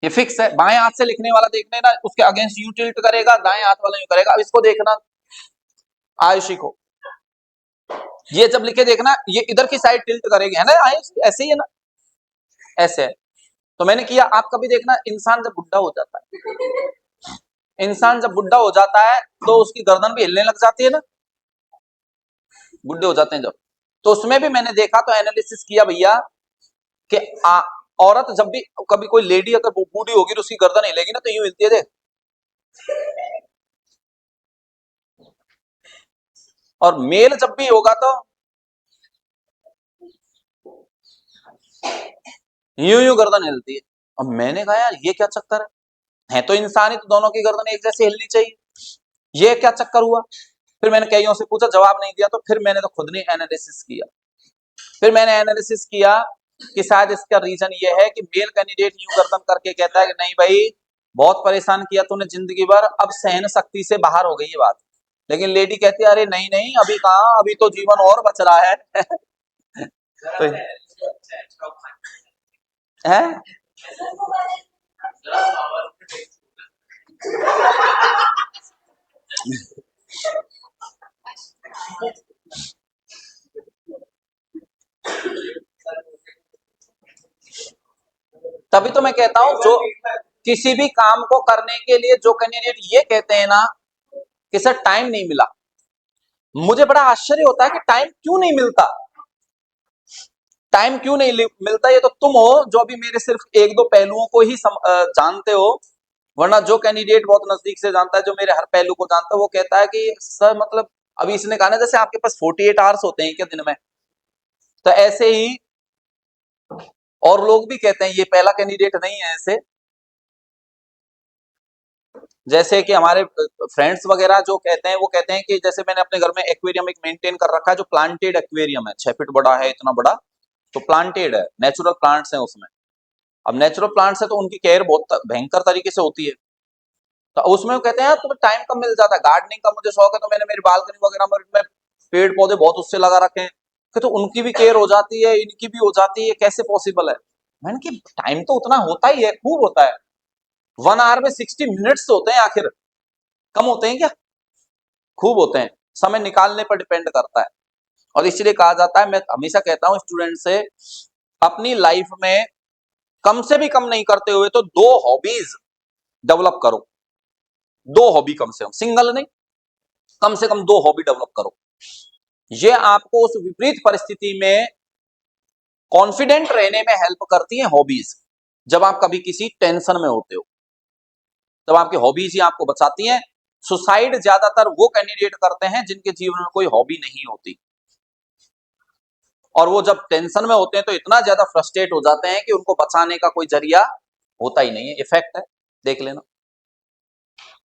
ये फिक्स है। बाएं हाथ से लिखने वाला देखने ना उसके अगेंस्ट यू टिल्ट करेगा, दाएं हाथ वाला यू करेगा। अब इसको देखना आयुषी को, ये जब लिखे देखना ये इधर की साइड टिल्ट करेगी, है ना आयुषी? ऐसे ही है ना, ऐसे है। तो मैंने किया, आप कभी देखना इंसान जब बुढ़ा हो जाता है, इंसान जब बुढ़ा हो जाता है तो उसकी गर्दन भी हिलने लग जाती है ना, बुढ़े हो जाते हैं जब। तो उसमें भी मैंने देखा, तो एनालिसिस किया भैया कि औरत जब भी कभी कोई लेडी अगर बूढ़ी होगी तो उसकी गर्दन हिलेगी ना, तो यूं हिलती है देख। और मेल जब भी होगा तो यूं यूं गर्दन हिलती है। अब मैंने कहा यार ये क्या चक्कर है तो इंसान ही तो, दोनों की गर्दन एक जैसे हिलनी चाहिए, ये क्या चक्कर हुआ? फिर मैंने कईयों से पूछा, जवाब नहीं दिया, तो फिर मैंने तो खुद ने एनालिसिस किया। फिर मैंने एनालिसिस किया कि शायद इसका रीजन ये है कि मेल कैंडिडेट यूं गर्दन करके कहता है कि नहीं भाई बहुत परेशान किया तूने जिंदगी भर, अब सहन शक्ति से बाहर हो गई ये बात। लेकिन लेडी कहती है अरे नहीं नहीं अभी कहाँ, अभी तो जीवन और बच रहा है। तो है तभी तो मैं कहता हूं जो किसी भी काम को करने के लिए जो कैंडिडेट ये कहते हैं ना कि सर टाइम नहीं मिला, मुझे बड़ा आश्चर्य होता है कि टाइम क्यों नहीं मिलता। टाइम क्यों नहीं मिलता, ये तो तुम हो जो अभी मेरे सिर्फ एक दो पहलुओं को ही जानते हो, वरना जो कैंडिडेट बहुत नजदीक से जानता है, जो मेरे हर पहलू को जानता है, वो कहता है कि सर मतलब अभी इसने कहा ना जैसे आपके पास 48 आवर्स होते हैं क्या दिन में, तो ऐसे ही और लोग भी कहते हैं, ये पहला कैंडिडेट नहीं है ऐसे। जैसे कि हमारे फ्रेंड्स वगैरह जो कहते हैं, वो कहते हैं कि जैसे मैंने अपने घर में एक्वेरियम एक मेंटेन कर रखा है जो प्लांटेड एक्वेरियम है, 6 फीट बड़ा है, इतना बड़ा, तो प्लांटेड है, नेचुरल प्लांट्स हैं उसमें। अब नेचुरल प्लांट्स है तो उनकी केयर बहुत भयंकर तरीके से होती है। तो उसमें वो कहते हैं यार तुम्हें टाइम कब मिल जाता है, गार्डनिंग का मुझे शौक है तो मैंने मेरी बालकनी वगैरह में पेड़ पौधे बहुत उससे लगा रखे हैं, कि तो उनकी भी केयर हो जाती है इनकी भी हो जाती है, कैसे पॉसिबल है? मैंने कि टाइम तो उतना होता ही है, खूब होता है। 1 आवर में 60 मिनट्स होते हैं, आखिर कम होते हैं क्या? खूब होते हैं, समय निकालने पर डिपेंड करता है। और इसलिए कहा जाता है, मैं हमेशा कहता हूं स्टूडेंट से, अपनी लाइफ में कम से भी कम नहीं करते हुए तो 2 हॉबीज डेवलप करो। 2 हॉबी कम से कम, सिंगल नहीं, कम से कम 2 हॉबी डेवलप करो। ये आपको उस विपरीत परिस्थिति में कॉन्फिडेंट रहने में हेल्प करती है हॉबीज। जब आप कभी किसी टेंशन में होते हो तब आपकी हॉबीज ही आपको बचाती हैं। सुसाइड ज्यादातर वो कैंडिडेट करते हैं जिनके जीवन में कोई हॉबी नहीं होती, और वो जब टेंशन में होते हैं तो इतना ज्यादा फ्रस्ट्रेट हो जाते हैं कि उनको बचाने का कोई जरिया होता ही नहीं है। इफेक्ट है, देख लेना।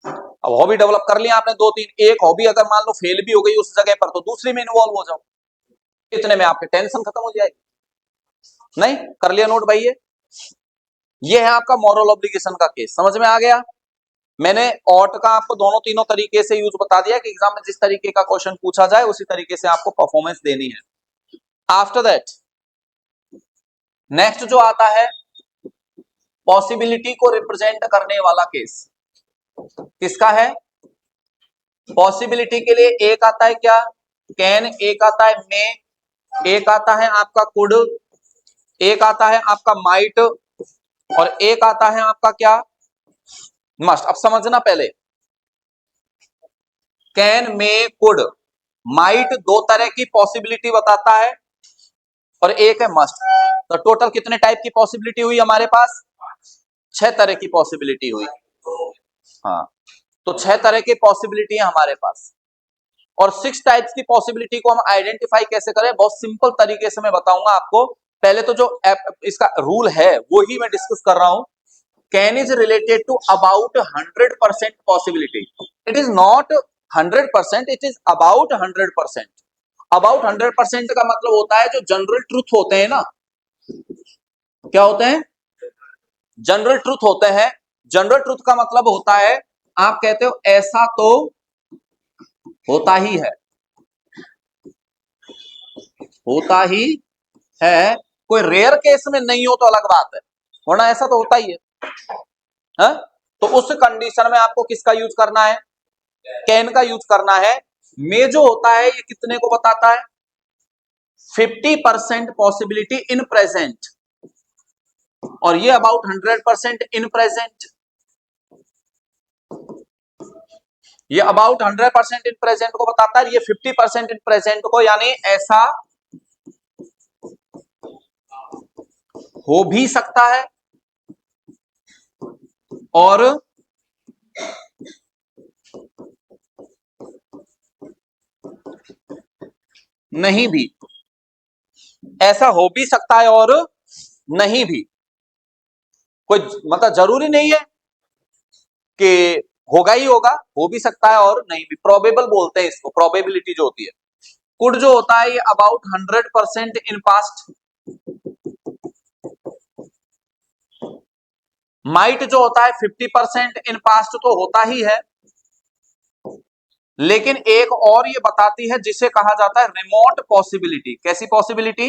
अब हॉबी डेवलप कर लिया आपने 2-3, एक हॉबी अगर मान लो फेल भी हो गई उस जगह पर तो दूसरी में इन्वॉल्व हो जाओ, इतने में आपकी टेंशन खत्म हो जाएगी। नहीं कर लिया नोट भाई? ये है आपका मॉरल ऑब्लिगेशन का केस। समझ में आ गया? मैंने ऑट का आपको दोनों तीनों तरीके से यूज बता दिया कि एग्जाम में जिस तरीके का क्वेश्चन पूछा जाए उसी तरीके से आपको परफॉर्मेंस देनी है। आफ्टर दैट नेक्स्ट जो आता है पॉसिबिलिटी को रिप्रेजेंट करने वाला केस। किसका है? पॉसिबिलिटी के लिए एक आता है क्या? कैन, एक आता है मे, एक आता है आपका कुड, एक आता है आपका माइट, और एक आता है आपका क्या? मस्ट। अब समझना पहले, कैन, मे, कुड, माइट 2 तरह की पॉसिबिलिटी बताता है और एक है मस्ट। तो टोटल कितने टाइप की पॉसिबिलिटी हुई हमारे पास? 6 तरह की पॉसिबिलिटी हुई। हाँ, तो 6 तरह की पॉसिबिलिटी है हमारे पास। और 6 टाइप्स की पॉसिबिलिटी को हम आइडेंटिफाई कैसे करें, बहुत सिंपल तरीके से मैं बताऊंगा आपको। पहले तो जो इसका रूल है वो ही मैं डिस्कस कर रहा हूं। Can is related to about 100% possibility. It is not 100%, it is about 100%। About 100% का मतलब होता है जो जनरल ट्रूथ होते हैं ना, क्या होते हैं? जनरल ट्रूथ होते हैं। जनरल ट्रूथ का मतलब होता है, आप कहते हो ऐसा तो होता ही है, होता ही है। कोई रेयर केस में नहीं हो तो अलग बात है, वरना ऐसा तो होता ही है। हा? तो उस कंडीशन में आपको किसका यूज करना है? कैन का यूज करना है। मे जो होता है ये कितने को बताता है? 50% पॉसिबिलिटी इन प्रेजेंट, और ये अबाउट 100% इन प्रेजेंट। ये अबाउट 100% इन प्रेजेंट को बताता है, ये 50% इन प्रेजेंट को, यानी ऐसा हो भी सकता है और नहीं भी। ऐसा हो भी सकता है और नहीं भी। कोई मतलब जरूरी नहीं है कि होगा ही होगा, हो भी सकता है और नहीं भी। प्रोबेबल बोलते हैं इसको, प्रोबेबिलिटी जो होती है। कुड जो होता है ये अबाउट 100% इन पास्ट। माइट जो होता है 50% इन पास्ट तो होता ही है, लेकिन एक और ये बताती है जिसे कहा जाता है रिमोट पॉसिबिलिटी। कैसी पॉसिबिलिटी?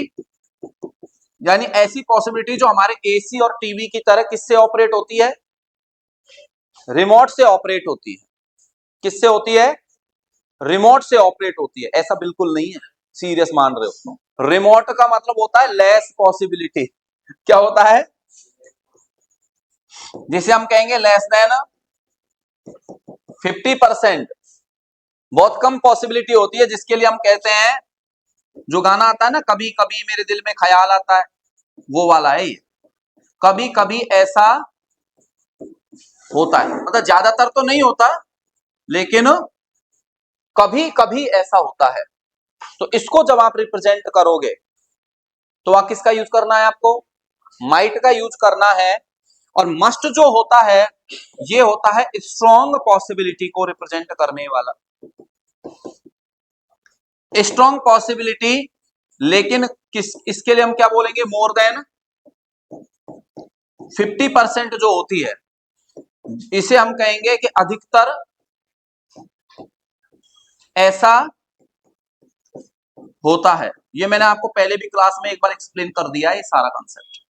यानी ऐसी पॉसिबिलिटी जो हमारे एसी और टीवी की तरह किससे ऑपरेट होती है? रिमोट से ऑपरेट होती है। किससे होती है? रिमोट से ऑपरेट होती है। ऐसा बिल्कुल नहीं है, सीरियस मान रहे हो? रिमोट का मतलब होता है लेस पॉसिबिलिटी। क्या होता है? जिसे हम कहेंगे लेस देन 50%, बहुत कम पॉसिबिलिटी होती है, जिसके लिए हम कहते हैं, जो गाना आता है ना, कभी कभी मेरे दिल में ख्याल आता है, वो वाला है ये। कभी कभी ऐसा होता है, मतलब ज्यादातर तो नहीं होता लेकिन कभी कभी ऐसा होता है। तो इसको जब आप रिप्रेजेंट करोगे तो वहां किसका यूज करना है आपको? माइट का यूज करना है। और मस्ट जो होता है ये होता है स्ट्रॉन्ग पॉसिबिलिटी को रिप्रेजेंट करने वाला। स्ट्रॉन्ग पॉसिबिलिटी, लेकिन किस इसके लिए हम क्या बोलेंगे? मोर देन 50% जो होती है इसे हम कहेंगे कि अधिकतर ऐसा होता है। ये मैंने आपको पहले भी क्लास में एक बार एक्सप्लेन कर दिया है, ये सारा कंसेप्ट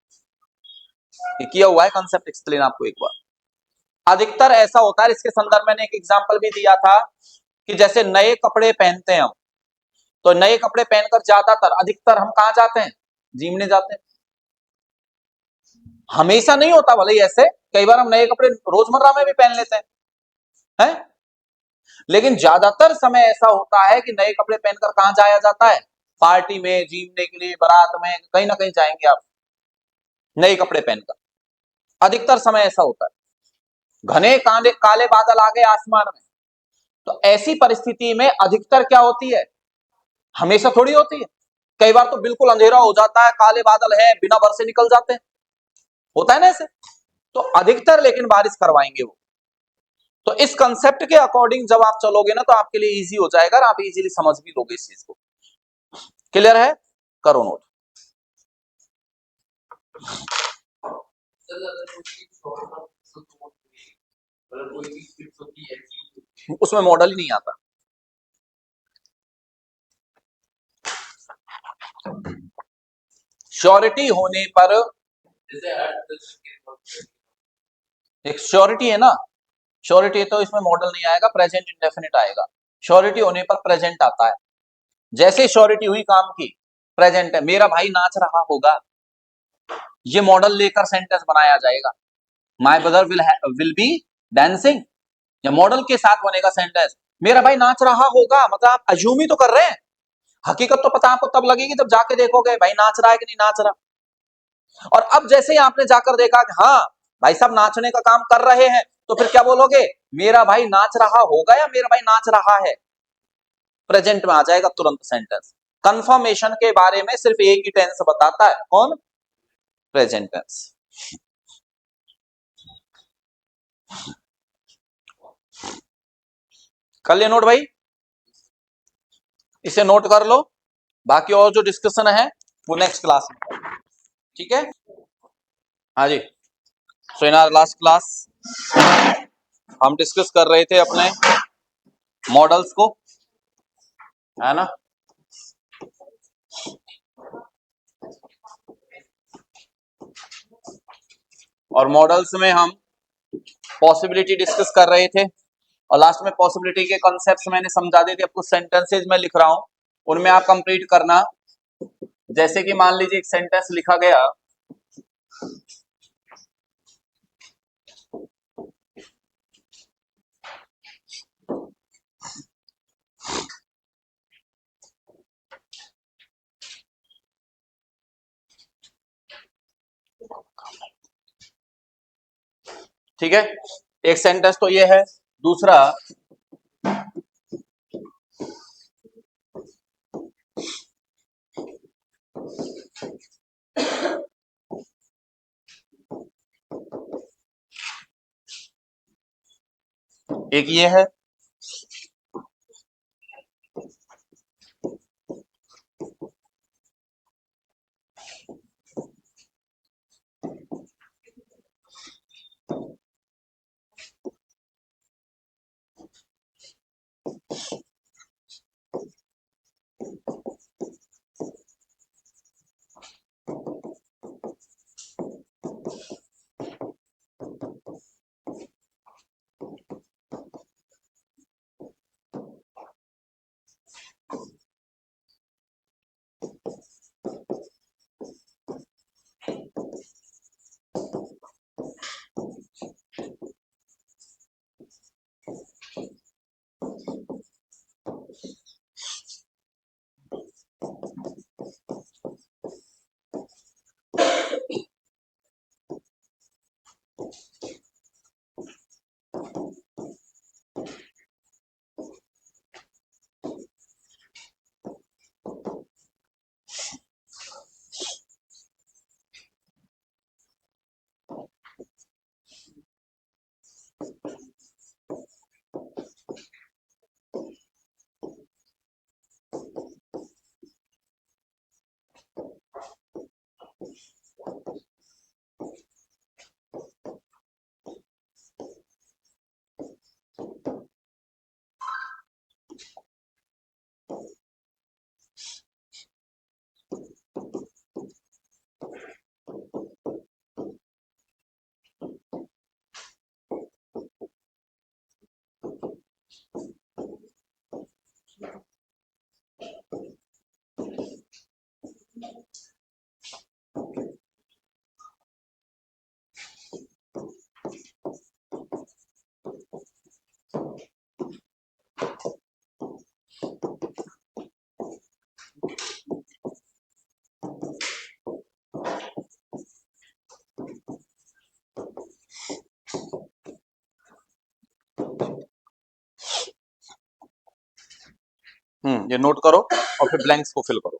किया हुआ है, कंसेप्ट एक्सप्लेन आपको एक बार। अधिकतर ऐसा होता है, इसके संदर्भ में मैंने एक एग्जांपल भी दिया था कि जैसे नए कपड़े पहनते हैं हम, तो नए कपड़े पहनकर ज्यादातर अधिकतर हम कहां जाते हैं? जिम में जाते हैं। हमेशा नहीं होता भले ही ऐसे, कई बार हम नए कपड़े रोजमर्रा में भी पहन लेते हैं, लेकिन ज्यादातर समय ऐसा होता है कि नए कपड़े पहनकर कहां जाया जाता है? पार्टी में, जीमने के लिए, बारात में, कहीं ना कहीं जाएंगे आप नए कपड़े पहनकर। अधिकतर समय ऐसा होता है। घने काले काले बादल आ गए आसमान में, तो ऐसी परिस्थिति में अधिकतर क्या होती है? हमेशा थोड़ी होती है, कई बार तो बिल्कुल अंधेरा हो जाता है, काले बादल है, बिना बरसे निकल जाते हैं, होता है ना ऐसे। तो अधिकतर लेकिन बारिश करवाएंगे वो। तो इस कंसेप्ट के अकॉर्डिंग जब आप चलोगे ना, तो आपके लिए इजी हो जाएगा, आप इजीली समझ भी लोगे इस चीज को। क्लियर है? करो नोट। सर अगर कोई चीज शॉर्ट टर्म तो मतलब कोई चीज फिक्स होती है ऐसी उसमें मॉडल ही नहीं आता। श्योरिटी होने पर, जैसे एक श्योरिटी है ना, श्योरिटी तो इसमें मॉडल नहीं आएगा, प्रेजेंट इंडेफिनिट आएगा। श्योरिटी होने पर प्रेजेंट आता है। जैसे श्योरिटी हुई काम की, प्रेजेंट है, मेरा भाई नाच रहा होगा, ये मॉडल लेकर सेंटेंस बनाया जाएगा। My brother will be dancing, या मॉडल के साथ बनेगा सेंटेंस। मेरा भाई नाच रहा होगा, मतलब आप अज्यूम ही तो कर रहे हैं, हकीकत तो पता आपको तब लगेगी जब जाके देखोगे भाई नाच रहा है कि नहीं नाच रहा। और अब जैसे ही आपने जाकर देखा कि हाँ भाई साहब नाचने का काम कर रहे हैं, तो फिर क्या बोलोगे? मेरा भाई नाच रहा होगा या मेरा भाई नाच रहा है? प्रेजेंट में आ जाएगा तुरंत सेंटेंस। कंफर्मेशन के बारे में सिर्फ एक ही टेंस बताता है, कौन? Present tense. कर लिया नोट भाई? इसे नोट कर लो, बाकी और जो डिस्कशन है वो नेक्स्ट क्लास में। ठीक है? हाँ जी। सो इन आवर लास्ट क्लास हम डिस्कस कर रहे थे अपने मॉडल्स को, है ना। और मॉडल्स में हम पॉसिबिलिटी डिस्कस कर रहे थे, और लास्ट में पॉसिबिलिटी के कॉन्सेप्ट्स मैंने समझा दिए थे। अब कुछ सेंटेंसेज मैं लिख रहा हूं, उनमें आप कंप्लीट करना। जैसे कि मान लीजिए एक सेंटेंस लिखा गया, ठीक है, एक सेंटेंस तो ये है। दूसरा, एक ये है, ये नोट करो और फिर ब्लैंक्स को फिल करो।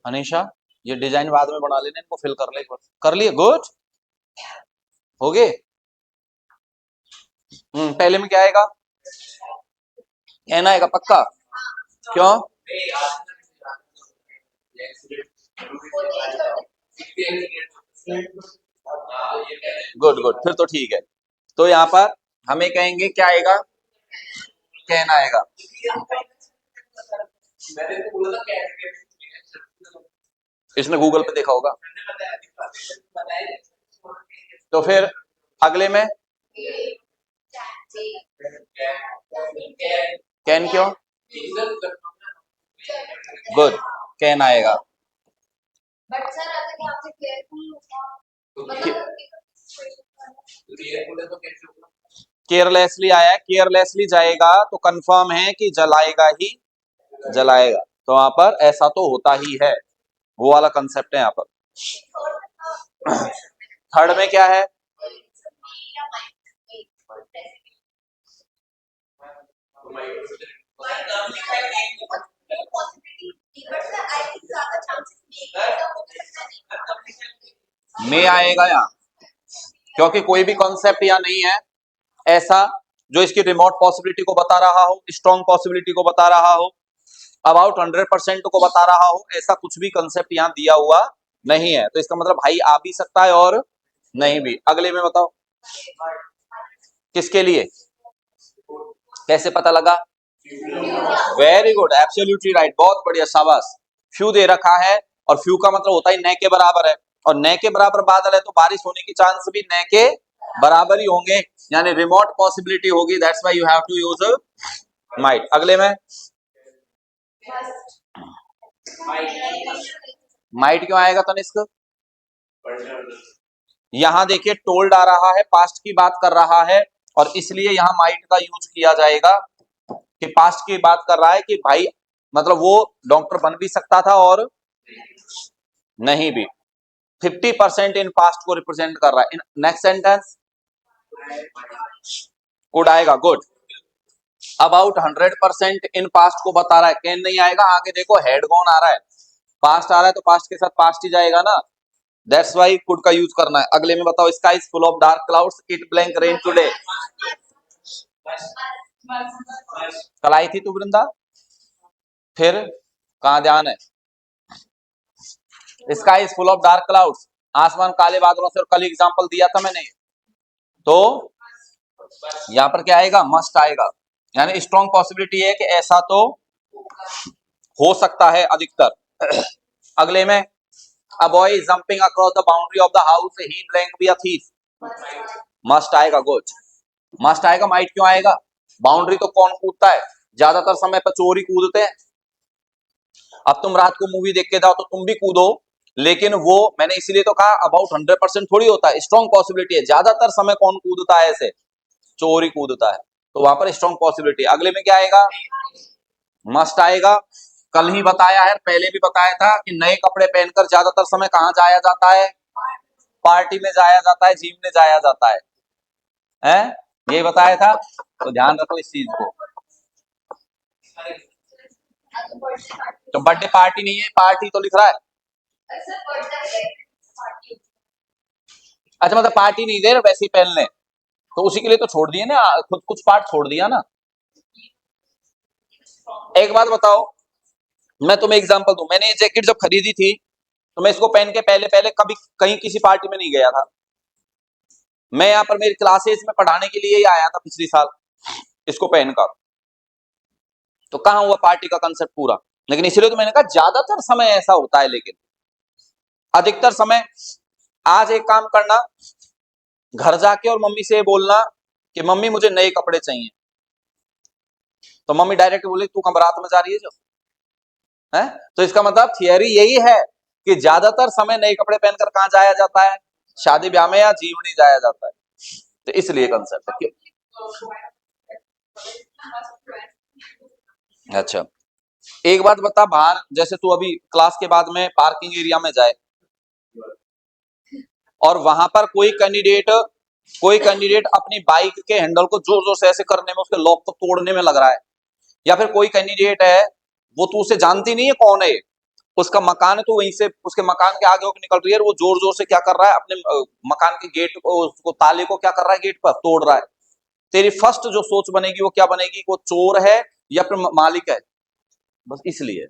अनीशा, ये डिजाइन बाद में बना लेना, इनको फिल कर ले। कर लिए? गुड, हो गए। पहले में क्या आएगा? एन आएगा पक्का? क्यों? गुड गुड, फिर तो ठीक है। तो यहाँ पर हमें कहेंगे क्या आएगा? कैन आएगा। इसने गूगल पे देखा होगा। तो फिर अगले में कैन क्यों? गुड, कैन आएगा। बट सर अगर यहाँ पे केयरफुल होगा केयरलेसली आया है, केयरलेसली जाएगा तो कंफर्म है कि जलाएगा ही जलाएगा। तो वहां पर ऐसा तो होता ही है, वो वाला कंसेप्ट है यहाँ पर। थर्ड में क्या है? में आएगा यहाँ, क्योंकि कोई भी कॉन्सेप्ट यहाँ नहीं है ऐसा जो इसकी रिमोट पॉसिबिलिटी को बता रहा हो, स्ट्रॉन्ग पॉसिबिलिटी को बता रहा हो, अबाउट 100% को बता रहा हो। ऐसा कुछ भी कंसेप्ट यहाँ दिया हुआ नहीं है। तो इसका मतलब भाई आ भी सकता है और नहीं भी। अगले में बताओ किसके लिए, कैसे पता लगा? वेरी गुड, एब्सोल्युटली राइट, बहुत बढ़िया, शाबाश। फ्यू दे रखा है और फ्यू का मतलब होता है न के बराबर है, और न के बराबर बादल है तो बारिश होने की चांस भी न के बराबर ही होंगे, यानी रिमोट पॉसिबिलिटी होगी। That's why you have to use might. अगले में माइट क्यों आएगा तनिष्क? यहां देखिए टोल्ड आ रहा है, पास्ट की बात कर रहा है, और इसलिए यहां माइट का यूज किया जाएगा कि पास्ट की बात कर रहा है कि भाई मतलब वो डॉक्टर बन भी सकता था और नहीं भी। 50% इन पास्ट को रिप्रेजेंट कर रहा है। नेक्स्ट सेंटेंस कुड आएगा। गुड, अबाउट 100% इन पास्ट को बता रहा है। कैन नहीं आएगा। आगे देखो हेड गॉन आ रहा है, पास्ट आ रहा है तो पास्ट के साथ पास्ट ही जाएगा ना। दैट्स व्हाई कुड का यूज करना है। अगले में बताओ, sky is full of dark clouds, it blank rain today. कल आई थी तू वृंदा? फिर कहां ध्यान है? Sky is full of dark clouds, आसमान काले बादलों से, और कल एग्जांपल दिया था मैंने। तो यहां पर क्या आएगा? मस्ट आएगा, यानी स्ट्रॉन्ग पॉसिबिलिटी है कि ऐसा तो हो सकता है अधिकतर। अगले में a boy is jumping across the boundary of the house, he blank be a thief. Must आएगा। गुड, मस्ट आएगा। माइट क्यों आएगा? बाउंड्री तो कौन कूदता है? ज्यादातर समय पर चोर ही कूदते हैं। अब तुम रात को मूवी देख के जाओ तो तुम भी कूदो, लेकिन वो मैंने इसीलिए तो कहा अबाउट 100% थोड़ी होता है, स्ट्रॉन्ग पॉसिबिलिटी है। ज्यादातर समय कौन कूदता है ऐसे? चोर ही कूदता है, तो वहां पर स्ट्रॉन्ग पॉसिबिलिटी। अगले में क्या आएगा? मस्ट आएगा। कल ही बताया है, पहले भी बताया था कि नए कपड़े पहनकर ज्यादातर समय कहां जाया जाता है? पार्टी में जाया जाता है, जिम में जाया जाता है, हैं? ये बताया था, तो ध्यान रखो इस चीज को। तो बर्थडे पार्टी नहीं है, पार्टी तो लिख रहा है। अच्छा, मतलब पार्टी नहीं दे रहे, वैसे ही पहन ले, तो उसी के लिए तो छोड़ दिए ना, खुद कुछ पार्ट छोड़ दिया ना। एक बात बताओ, मैं तुम्हें एग्जांपल दूं, मैंने ये जैकेट जब खरीदी थी तो मैं इसको पहन के पहले पहले कभी कहीं किसी पार्टी में नहीं गया था। मैं यहाँ पर मेरी क्लासेस में पढ़ाने के लिए ही आया था पिछली साल इसको पहनकर, तो कहाँ हुआ पार्टी का कंसेप्ट पूरा। लेकिन इसलिए तो मैंने कहा ज्यादातर समय ऐसा होता है, लेकिन अधिकतर समय। आज एक काम करना, घर जाके और मम्मी से बोलना कि मम्मी मुझे नए कपड़े चाहिए, तो मम्मी डायरेक्ट बोले तू कब बारात में जा रही है जो है। तो इसका मतलब थियरी यही है कि ज्यादातर समय नए कपड़े पहनकर कहां जाया जाता है? शादी ब्याह में या जीवनी जाया जाता है। तो इसलिए कंसेप्ट है। अच्छा, एक बात बता, बाहर जैसे तू अभी क्लास के बाद में पार्किंग एरिया में जाए और वहां पर कोई कैंडिडेट अपनी बाइक के हैंडल को जोर जोर से ऐसे करने में, उसके लॉक को तोड़ने में लग रहा है, या फिर कोई कैंडिडेट है वो तू उसे जानती नहीं है कौन है, उसका मकान है, तो वहीं से उसके मकान के आगे होकर निकल रही है, वो जोर जोर से क्या कर रहा है, अपने मकान के गेट को, उसको ताले को क्या कर रहा है, गेट पर तोड़ रहा है। तेरी फर्स्ट जो सोच बनेगी वो क्या बनेगी, वो चोर है या फिर मालिक है। बस इसलिए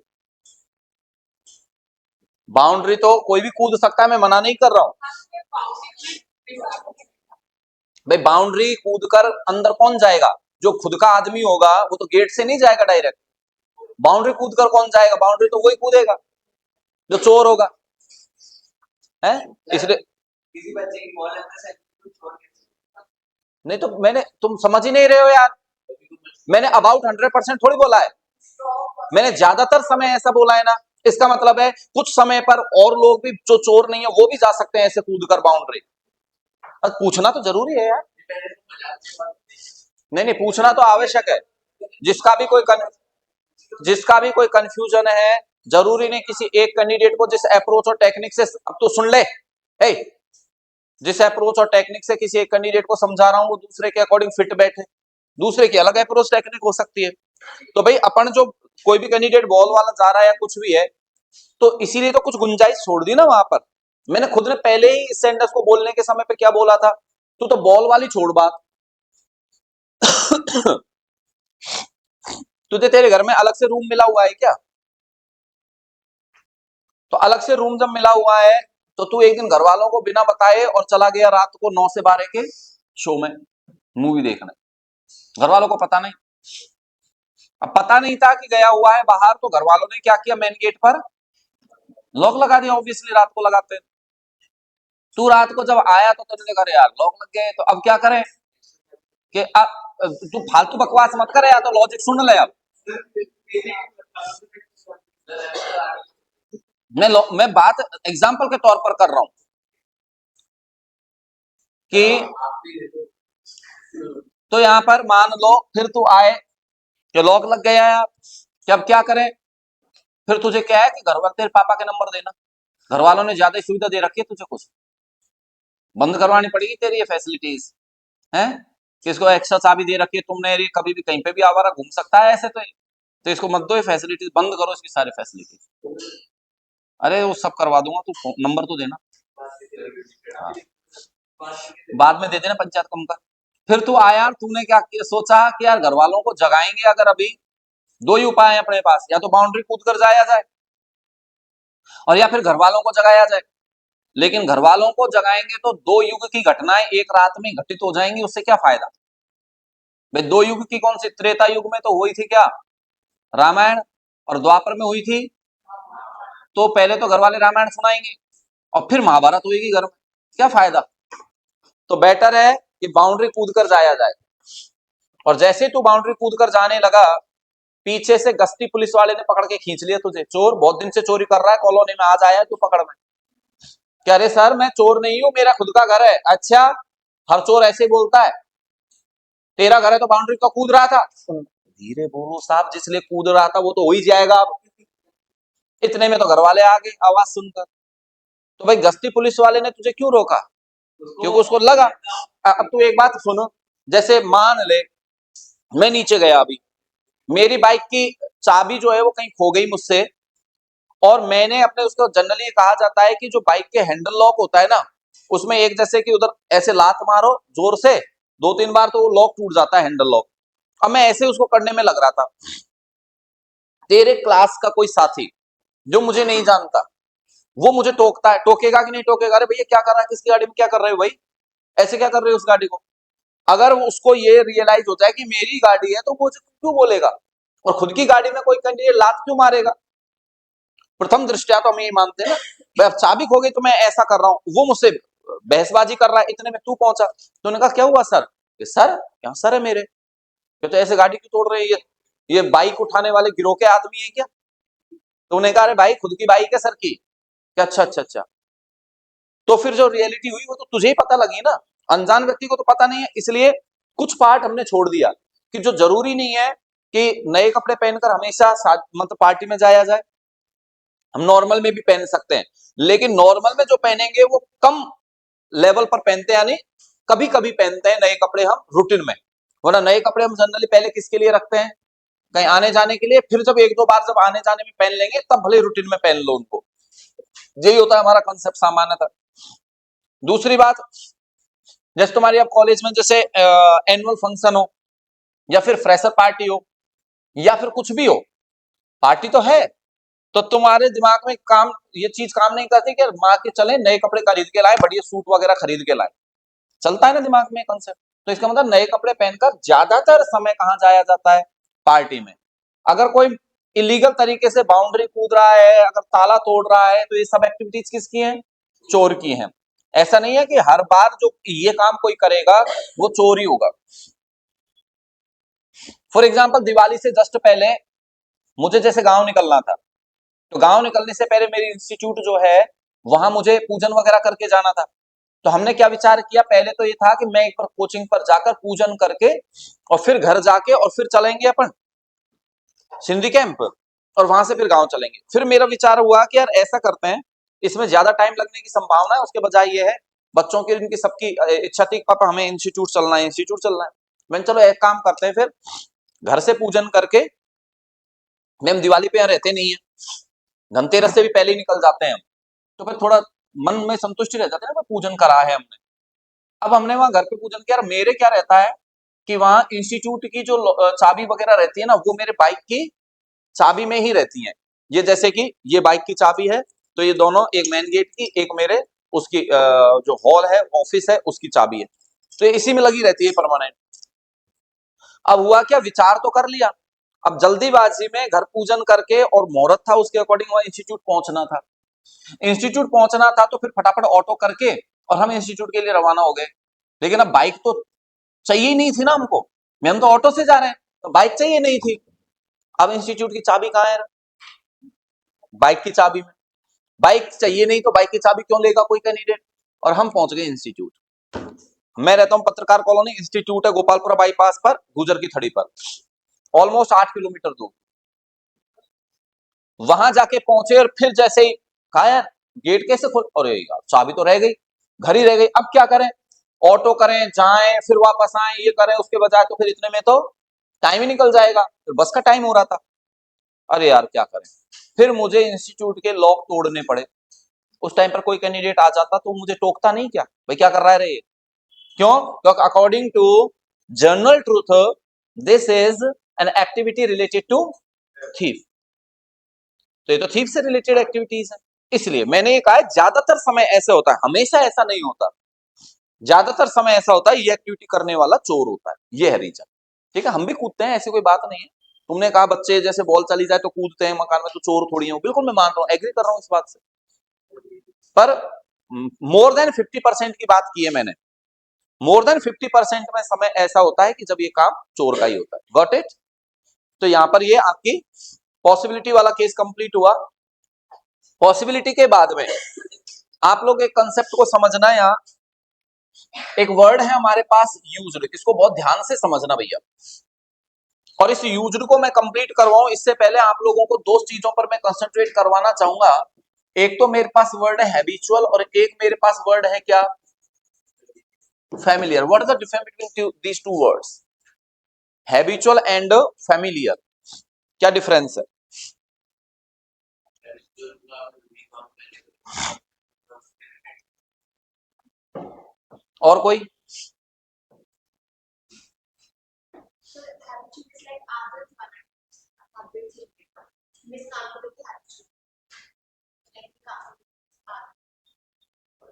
बाउंड्री तो कोई भी कूद सकता है, मैं मना नहीं कर रहा हूं भाई, बाउंड्री कूद कर अंदर कौन जाएगा, जो खुद का आदमी होगा वो तो गेट से नहीं जाएगा डायरेक्ट, बाउंड्री कूद कर कौन जाएगा, बाउंड्री तो वही कूदेगा जो चोर होगा, है इसलिए। किसी बच्चे की बॉल अंदर से छोड़ के नहीं तो मैंने, तुम समझ ही नहीं रहे हो यार, मैंने अबाउट 100% थोड़ी बोला है, मैंने ज्यादातर समय ऐसा बोला है ना, इसका मतलब है कुछ समय पर और लोग भी जो चोर नहीं है वो भी जा सकते हैं ऐसे कूद कर बाउंड्री। पूछना तो जरूरी है यार, नहीं पूछना तो आवश्यक है, जिसका भी कोई कंफ्यूजन है, जरूरी नहीं किसी एक कैंडिडेट को जिस अप्रोच और टेक्निक से, अब तो सुन ले, हे जिस अप्रोच और टेक्निक से किसी एक कैंडिडेट को समझा रहा हूं वो दूसरे के अकॉर्डिंग फिट बैठे, दूसरे की अलग अप्रोच टेक्निक हो सकती है। तो भाई अपन जो कोई भी कैंडिडेट बॉल वाला जा रहा है या कुछ भी है, तो इसीलिए तो कुछ गुंजाइश छोड़ दी ना वहां पर। मैंने खुद ने पहले ही इस सेंटेंस को बोलने के समय पे क्या बोला था, तू तो बॉल वाली छोड़ बात तुझे तेरे घर में अलग से रूम मिला हुआ है क्या, तो अलग से रूम जब मिला हुआ है तो तू एक दिन घर वालों को बिना बताए और चला गया रात को 9 से 12 के शो में मूवी देखने, घर वालों को पता नहीं, अब पता नहीं था कि गया हुआ है बाहर, तो घर वालों ने क्या किया, मेन गेट पर लॉक लगा दिया, ऑब्वियसली रात को लगाते हैं। तू रात को जब आया तो तेरे घर यार लॉक लग गए, तो अब क्या करें कि अब तू फालतू बकवास मत करे, या तो लॉजिक सुन ले। अब मैं बात एग्जाम्पल के तौर पर कर रहा हूं कि, तो यहां पर मान लो फिर तू आए कि लॉक लग गया यार, कि अब क्या करें, फिर तुझे क्या है कि घर वाले तेरे पापा के नंबर देना, घर वालों ने ज्यादा सुविधा दे रखी है, तुझे कुछ बंद करवानी पड़ेगी तेरी ये फैसिलिटीज हैं, किसको एक्स्ट्रा चाबी दे रखी है तुमने, ये कभी भी कहीं पे भी आवारा घूम सकता है ऐसे, तो इसको मत दो, ये फैसिलिटीज बंद करो, इसकी सारी फैसिलिटीज। अरे वो सब करवा दूंगा, तू नंबर तो देना, हाँ। बाद में दे देना, पंचायत कम कर। फिर तू आया, तूने क्या सोचा कि यार घर वालों को जगाएंगे अगर, अभी दो ही उपाय है अपने पास, या तो बाउंड्री कूद कर जाया जाए और या फिर घर वालों को जगाया जाए, लेकिन घर वालों को जगाएंगे तो दो युग की घटनाएं एक रात में घटित हो जाएंगी, उससे क्या फायदा भाई, दो युग की कौन सी, त्रेता युग में तो हुई थी क्या, रामायण, और द्वापर में हुई थी, तो पहले तो घर वाले रामायण सुनाएंगे और फिर महाभारत होगी घर में, क्या फायदा। तो बेटर है कि बाउंड्री कूद कर जाया जाए, और जैसे तू बाउंड्री कूद कर जाने लगा, पीछे से गश्ती पुलिस वाले ने पकड़ के खींच लिया तुझे, चोर बहुत दिन से चोरी कर रहा है कॉलोनी में, आज आया है तू पकड़ में, कह रहे सर मैं चोर नहीं हूं, मेरा खुद का घर है। अच्छा, हर चोर ऐसे ही बोलता है, तेरा घर है तो बाउंड्री का कूद रहा था, धीरे बोलो साहब, जिसलिए कूद रहा था वो तो हो ही जाएगा। अब इतने में तो घर वाले आ गए आवाज सुनकर, तो भाई गश्ती पुलिस वाले ने तुझे क्यों रोका, क्योंकि उसको लगा। अब तू एक बात सुनो, जैसे मान ले मैं नीचे गया, अभी मेरी बाइक की चाबी जो है वो कहीं खो गई मुझसे, और मैंने अपने, उसको जनरली कहा जाता है कि जो बाइक के हैंडल लॉक होता है ना, उसमें एक जैसे कि उधर ऐसे लात मारो जोर से 2-3 बार तो वो लॉक टूट जाता है, हैंडल लॉक। अब मैं ऐसे उसको करने में लग रहा था, तेरे क्लास का कोई साथी जो मुझे नहीं जानता वो मुझे टोकता है, टोकेगा कि नहीं टोकेगा, अरे भैया क्या कर रहा है, किसकी गाड़ी में क्या कर रहे हो भाई, ऐसे क्या कर रहे हो उस गाड़ी को। अगर उसको ये रियलाइज हो जाए कि मेरी गाड़ी है तो वो क्यों बोलेगा, और खुद की गाड़ी में कोई कैंडिडेट लात क्यों मारेगा। प्रथम दृष्टया तो हम ये मानते हैं ना, भाई अब चाबी खो गई तो मैं ऐसा कर रहा हूं, वो मुझसे बहसबाजी कर रहा है, इतने में तू पहुंचा, तो उन्होंने कहा क्या हुआ सर, सर क्या सर है मेरे, तो ऐसे गाड़ी क्यों तोड़ रहे हैं, ये बाइक उठाने वाले गिरोह के आदमी है क्या। तो उन्हें कहा अरे भाई खुद की बाइक है सर की, क्या अच्छा अच्छा अच्छा। तो फिर जो रियलिटी हुई वो तो तुझे ही पता लगी ना, अनजान व्यक्ति को तो पता नहीं है, इसलिए कुछ पार्ट हमने छोड़ दिया कि जो जरूरी नहीं है कि नए कपड़े पहनकर हमेशा मतलब पार्टी में जाया जाए, हम नॉर्मल में भी पहन सकते हैं, लेकिन नॉर्मल में जो पहनेंगे वो कम लेवल पर पहनते हैं, यानी कभी कभी पहनते हैं नए कपड़े हम रूटीन में, वरना नए कपड़े हम जनरली पहले किसके लिए रखते हैं, कहीं आने जाने के लिए, फिर जब एक दो बार जब आने जाने में पहन लेंगे तब भले रूटीन में पहन लो उनको। यही होता है हमारा कंसेप्ट सामान्यतः। दूसरी बात, जैसे तुम्हारी अब कॉलेज में जैसे एनुअल फंक्शन हो या फिर फ्रेशर पार्टी हो या फिर कुछ भी हो, पार्टी तो है, तो तुम्हारे दिमाग में काम ये चीज काम नहीं करती कि माँ के चले नए कपड़े खरीद के लाए, बढ़िया सूट वगैरह खरीद के लाए, चलता है ना दिमाग में कंसेप्ट। तो इसका मतलब नए कपड़े पहनकर ज्यादातर समय कहाँ जाया जाता है, पार्टी में। अगर कोई इलीगल तरीके से बाउंड्री कूद रहा है, अगर ताला तोड़ रहा है, तो ये सब एक्टिविटीज किसकी हैं, चोर की हैं। ऐसा नहीं है कि हर बार जो ये काम कोई करेगा वो चोर ही होगा। फॉर एग्जाम्पल दिवाली से जस्ट पहले मुझे जैसे गांव निकलना था, तो गांव निकलने से पहले मेरी इंस्टीट्यूट जो है वहां मुझे पूजन वगैरह करके जाना था। तो हमने क्या विचार किया, पहले तो ये था कि मैं एक बार कोचिंग पर जाकर पूजन करके और फिर घर जाके और फिर चलेंगे अपन सिंधी कैंप, और वहां से फिर गांव चलेंगे। फिर मेरा विचार हुआ कि यार ऐसा करते हैं, इसमें ज्यादा टाइम लगने की संभावना है, उसके बजाय ये है बच्चों की इनकी सबकी इच्छा थी पापा हमें इंस्टीट्यूट चलना है, इंस्टीट्यूट चलना है। मैंने चलो एक काम करते हैं, फिर घर से पूजन करके, मैम दिवाली पे यहाँ रहते नहीं है, धनतेरस से भी पहले ही निकल जाते हैं हम, तो फिर थोड़ा मन में संतुष्टि रह जाती है ना, पूजन करा है हमने। अब हमने वहां घर पे पूजन किया, मेरे क्या रहता है कि वहां इंस्टीट्यूट की जो चाबी वगैरह रहती है ना, वो मेरे बाइक की चाबी में ही रहती हैं। ये जैसे कि ये बाइक की चाबी है, तो ये दोनों, एक मेन गेट की, एक मेरे उसकी जो हॉल है ऑफिस है उसकी चाबी है, तो ये इसी में लगी रहती है परमानेंट। अब हुआ क्या, विचार तो कर लिया, अब जल्दीबाजी में घर पूजन करके और मुहूर्त था उसके अकॉर्डिंग वहां इंस्टीट्यूट पहुंचना था। इंस्टीट्यूट पहुंचना था तो फिर फटाफट ऑटो करके और हम इंस्टीट्यूट के लिए रवाना हो गए। लेकिन अब बाइक तो चाहिए नहीं थी ना हमको, हम तो ऑटो से जा रहे हैं, तो बाइक चाहिए नहीं थी। अब इंस्टीट्यूट की चाबी कहाँ है, बाइक की चाबी में। बाइक चाहिए नहीं तो बाइक की चाबी क्यों लेगा कोई कैंडिडेट, और हम पहुंच गए इंस्टीट्यूट। मैं रहता हूं पत्रकार कॉलोनी, इंस्टीट्यूट है गोपालपुरा बाईपास पर, गुजर की थड़ी पर, ऑलमोस्ट 8 किलोमीटर दूर। वहां जाके पहुंचे और फिर जैसे ही कहा यार गेट कैसे खोल, अरे यार चाबी तो रह गई, घर ही रह गई, अब क्या करें, ऑटो करें जाएं फिर वापस आए, ये करें उसके बजाय, तो फिर इतने में तो टाइम ही निकल जाएगा, फिर बस का टाइम हो रहा था। अरे यार क्या करें, फिर मुझे इंस्टीट्यूट के लॉक तोड़ने पड़े। उस टाइम पर कोई कैंडिडेट आ जाता तो मुझे टोकता नहीं, क्या भाई क्या कर रहा है रे ये? क्यों, क्योंकि according to general truth this is an activity related to thief, तो ये तो थीफ से रिलेटेड एक्टिविटीज है। इसलिए मैंने ये कहा है ज्यादातर समय ऐसे होता है, हमेशा ऐसा नहीं होता, ज्यादातर समय ऐसा होता है ये एक्टिविटी करने वाला चोर होता है, ये है रीजन। ठीक है, हम भी कूदते हैं, ऐसी कोई बात नहीं है। तुमने कहा बच्चे जैसे बॉल चली जाए तो कूदते हैं मकान में, तो चोर थोड़ी हो, बिल्कुल मैं मान रहा हूँ, एग्री कर रहा हूँ इस बात से। पर मोर देन 50% की बात की है मैंने, मोर देन 50% में समय ऐसा होता है कि जब ये काम चोर का ही होता है। Got it. तो यहां पर ये आपकी पॉसिबिलिटी वाला केस कंप्लीट हुआ। पॉसिबिलिटी के बाद में आप लोग एक कंसेप्ट को समझना, यहाँ एक वर्ड है हमारे पास यूज्ड, इसको बहुत ध्यान से समझना भैया। और इस यूज्ड को मैं कंप्लीट करवाऊं इससे पहले आप लोगों को दो चीजों पर मैं कंसंट्रेट करवाना चाहूंगा। एक तो मेरे पास वर्ड है हैबिचुअल, और एक मेरे पास वर्ड है क्या, familiar. What is the difference between these two words? Habitual and familiar. क्या डिफरेंस है? और कोई? So habitual is like आदत बना, habit मिसाल को देखिए habitual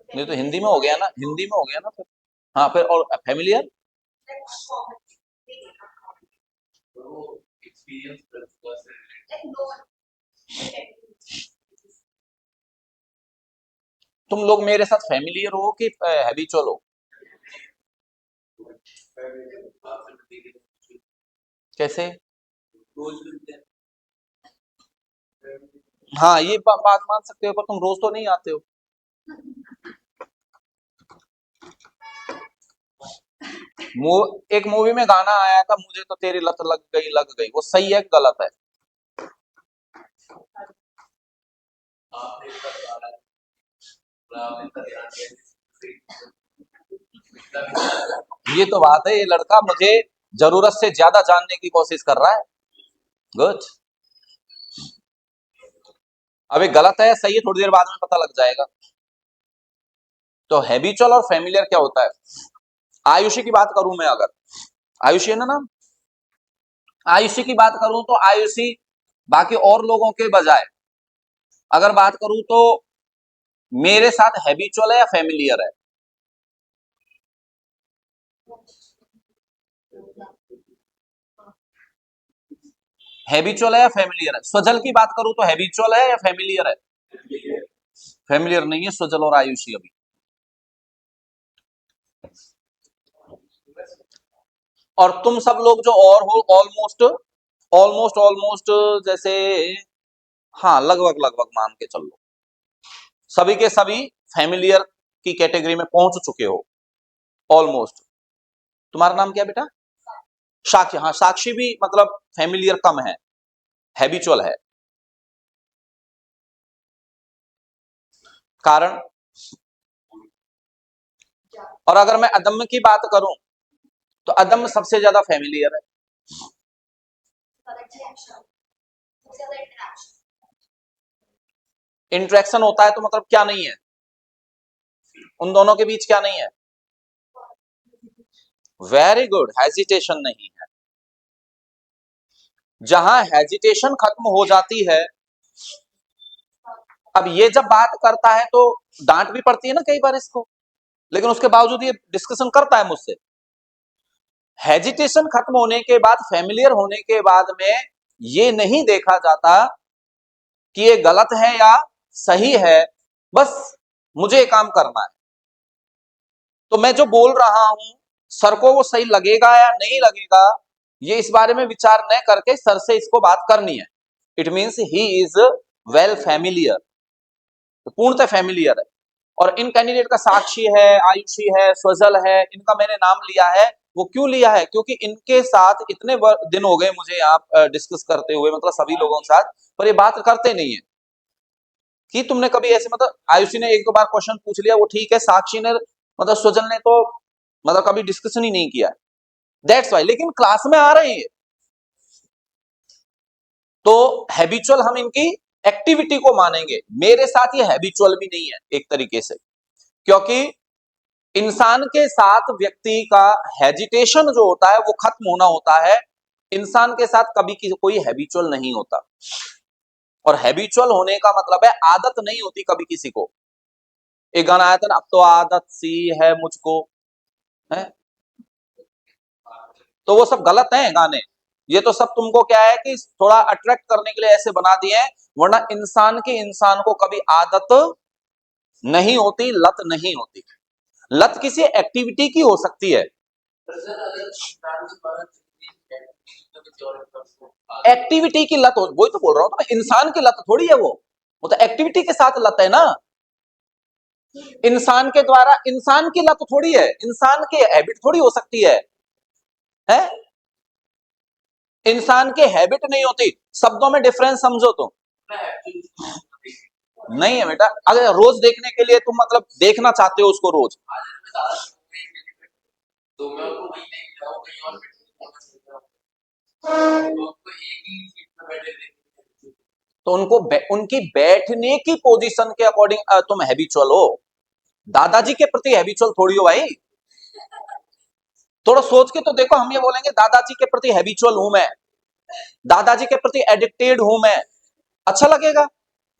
नहीं तो हिंदी में हो गया ना, हिंदी में हो गया ना फिर। हाँ फिर, और फेमिलियर तुम लोग मेरे साथ फेमिलियर हो कि हैबिचुअल हो? कैसे? हाँ ये बात मान सकते हो, पर तुम रोज तो नहीं आते हो। एक मूवी में गाना आया था, मुझे तो तेरी लत लग गई, वो सही है कि गलत है? आपने इसका गाना आपने इसका ध्यान दिया। ये तो बात है, ये लड़का मुझे जरूरत से ज्यादा जानने की कोशिश कर रहा है। गुड। अभी गलत है या सही है थोड़ी देर बाद में पता लग जाएगा। तो हैबिचुअल और फेमिलियर क्या होता है? आयुषी की बात करूं मैं, अगर आयुषी है ना नाम, आयुषी की बात करूं तो आयुषी बाकी और लोगों के बजाय अगर बात करूं तो मेरे साथ हैबिचुअल है या फेमिलियर है? हैबिचुअल है या फेमिलियर है? स्वजल की बात करूं तो हैबिचुअल है या फेमिलियर है? फेमिलियर नहीं है स्वजल और आयुषी अभी। और तुम सब लोग जो और हो, ऑलमोस्ट ऑलमोस्ट ऑलमोस्ट जैसे, हाँ लगभग लगभग मान के चल लो, सभी के सभी फैमिलियर की कैटेगरी में पहुंच चुके हो ऑलमोस्ट। तुम्हारा नाम क्या बेटा? साक्षी। हाँ साक्षी भी मतलब फैमिलियर कम है, हैबिचुअल है। कारण? और अगर मैं अदम्य की बात करूं तो अदम्य सबसे ज्यादा फैमिलियर है। सबसे ज्यादा इंटरेक्शन। इंटरेक्शन होता है तो मतलब क्या नहीं है? उन दोनों के बीच क्या नहीं है? वेरी गुड, हेजिटेशन नहीं है। जहां हेजिटेशन खत्म हो जाती है, अब ये जब बात करता है तो डांट भी पड़ती है ना कई बार इसको, लेकिन उसके बावजूद ये डिस्कशन करता है मुझसे। हेजिटेशन खत्म होने के बाद, फैमिलियर होने के बाद में ये नहीं देखा जाता कि ये गलत है या सही है, बस मुझे काम करना है। तो मैं जो बोल रहा हूं सर को वो सही लगेगा या नहीं लगेगा, ये इस बारे में विचार न करके सर से इसको बात करनी है। It means he is well familiar, पूर्णतः फैमिलियर है। और इन कैंडिडेट का साक्षी है, आयुषी है, स्वजल है, इनका मैंने नाम लिया है। वो क्यों लिया है? क्योंकि इनके साथ इतने दिन हो गए मुझे यहाँ डिस्कस करते हुए, मतलब सभी लोगों के साथ, पर ये बात करते नहीं है कि तुमने कभी ऐसे, मतलब आयुषी ने एक दो बार क्वेश्चन पूछ लिया वो ठीक है, साक्षी ने मतलब स्वजल ने तो मतलब कभी डिस्कशन ही नहीं किया। दैट्स वाई, लेकिन क्लास में आ रहे हैं तो हैबिचुअल हम इनकी एक्टिविटी को मानेंगे। मेरे साथ ये हैबिचुअल भी नहीं है एक तरीके से, क्योंकि इंसान के साथ व्यक्ति का हेजिटेशन जो होता है वो खत्म होना होता है, इंसान के साथ कभी कोई हैबिचुअल नहीं होता। और हैबिचुअल होने का मतलब है आदत नहीं होती कभी किसी को। एक गाना आया था ना, अब तो आदत सी है मुझको, है? तो वो सब गलत है गाने। ये तो सब तुमको क्या है कि थोड़ा अट्रैक्ट करने के लिए ऐसे बना दिए हैं, वरना इंसान की इंसान को कभी आदत नहीं होती, लत नहीं होती। लत किसी एक्टिविटी की हो सकती है। एक्टिविटी की लत हो, वही तो बोल रहा हूं, तो इंसान की लत थोड़ी है वो तो एक्टिविटी के साथ लत है ना। इंसान के द्वारा, इंसान की लत थोड़ी है, इंसान की हैबिट थोड़ी हो सकती है? इंसान की हैबिट नहीं होती। शब्दों में डिफरेंस समझो तुम। नहीं है बेटा, अगर रोज देखने के लिए तुम मतलब देखना चाहते हो उसको रोज, तो मैं उनको वही देख रहा हूँ, कहीं और तो आपको एक ही सीट में बैठे देखते तो उनको उनकी बैठने की पोजीशन के अकॉर्डिंग तुम हैबिचुअल हो। दादाजी के प्रति हैबिचुअल थोड़ी हो भाई। थोड़ा सोच के तो देखो, हम ये बोलेंगे दादाजी के प्रति हैबिचुअल हूं मैं, दादाजी के प्रति एडिक्टेड हूं मैं, अच्छा लगेगा?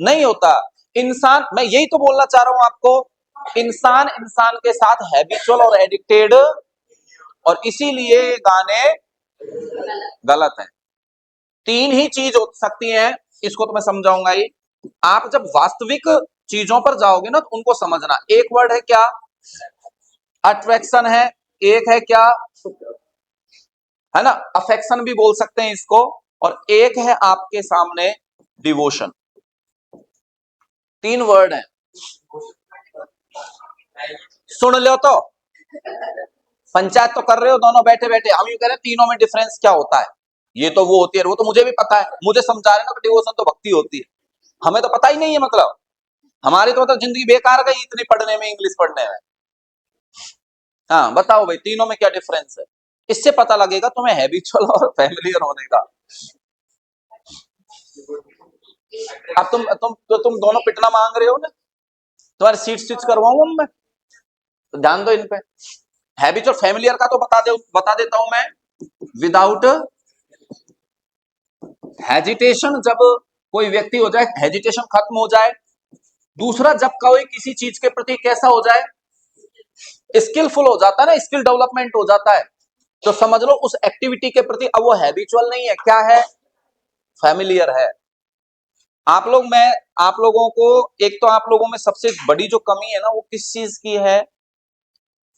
नहीं होता। इंसान, मैं यही तो बोलना चाह रहा हूं आपको, इंसान इंसान के साथ हैबिचुअल और एडिक्टेड, और इसीलिए गाने गलत हैं। तीन ही चीज हो सकती हैं, इसको तो मैं समझाऊंगा ही। आप जब वास्तविक चीजों पर जाओगे ना तो उनको समझना। एक वर्ड है क्या? अट्रैक्शन है। एक है क्या? है ना, अफेक्शन भी बोल सकते हैं इसको। और एक है आपके सामने डिवोशन। तीन वर्ड हैं, सुन लो तो। पंचायत तो कर रहे हो दोनों बैठे बैठे, हम ये कह रहे हैं तीनों में डिफरेंस क्या होता है। ये तो वो होती है, वो तो मुझे भी पता है, मुझे समझा रहे ना कि डिवोशन तो भक्ति होती है, हमें तो पता ही नहीं है। मतलब हमारी तो मतलब जिंदगी बेकार गई इतनी पढ़ने में, इंग्लिश पढ़ने में। हाँ बताओ भाई, तीनों में क्या डिफरेंस है? इससे पता लगेगा तुम्हें हैबिचुअल और फैमिलियर होने का। अब तुम दोनों पिटना मांग रहे हो ना, तुम्हारी सीट स्विच करवाऊं मैं, तो ध्यान दो इन पे। हैबिचुअल फैमिलियर का तो बता देता हूं मैं। विदाउट हेजिटेशन, जब कोई व्यक्ति हो जाए, हेजिटेशन खत्म हो जाए। दूसरा, जब कोई किसी चीज के प्रति कैसा हो जाए, स्किलफुल हो जाता है ना, स्किल डेवलपमेंट हो जाता है, तो समझ लो उस एक्टिविटी के प्रति अब वो हैबिचुअल नहीं है, क्या है, फैमिलियर है। आप लोगों को, एक तो आप लोगों में सबसे बड़ी जो कमी है ना, वो किस चीज की है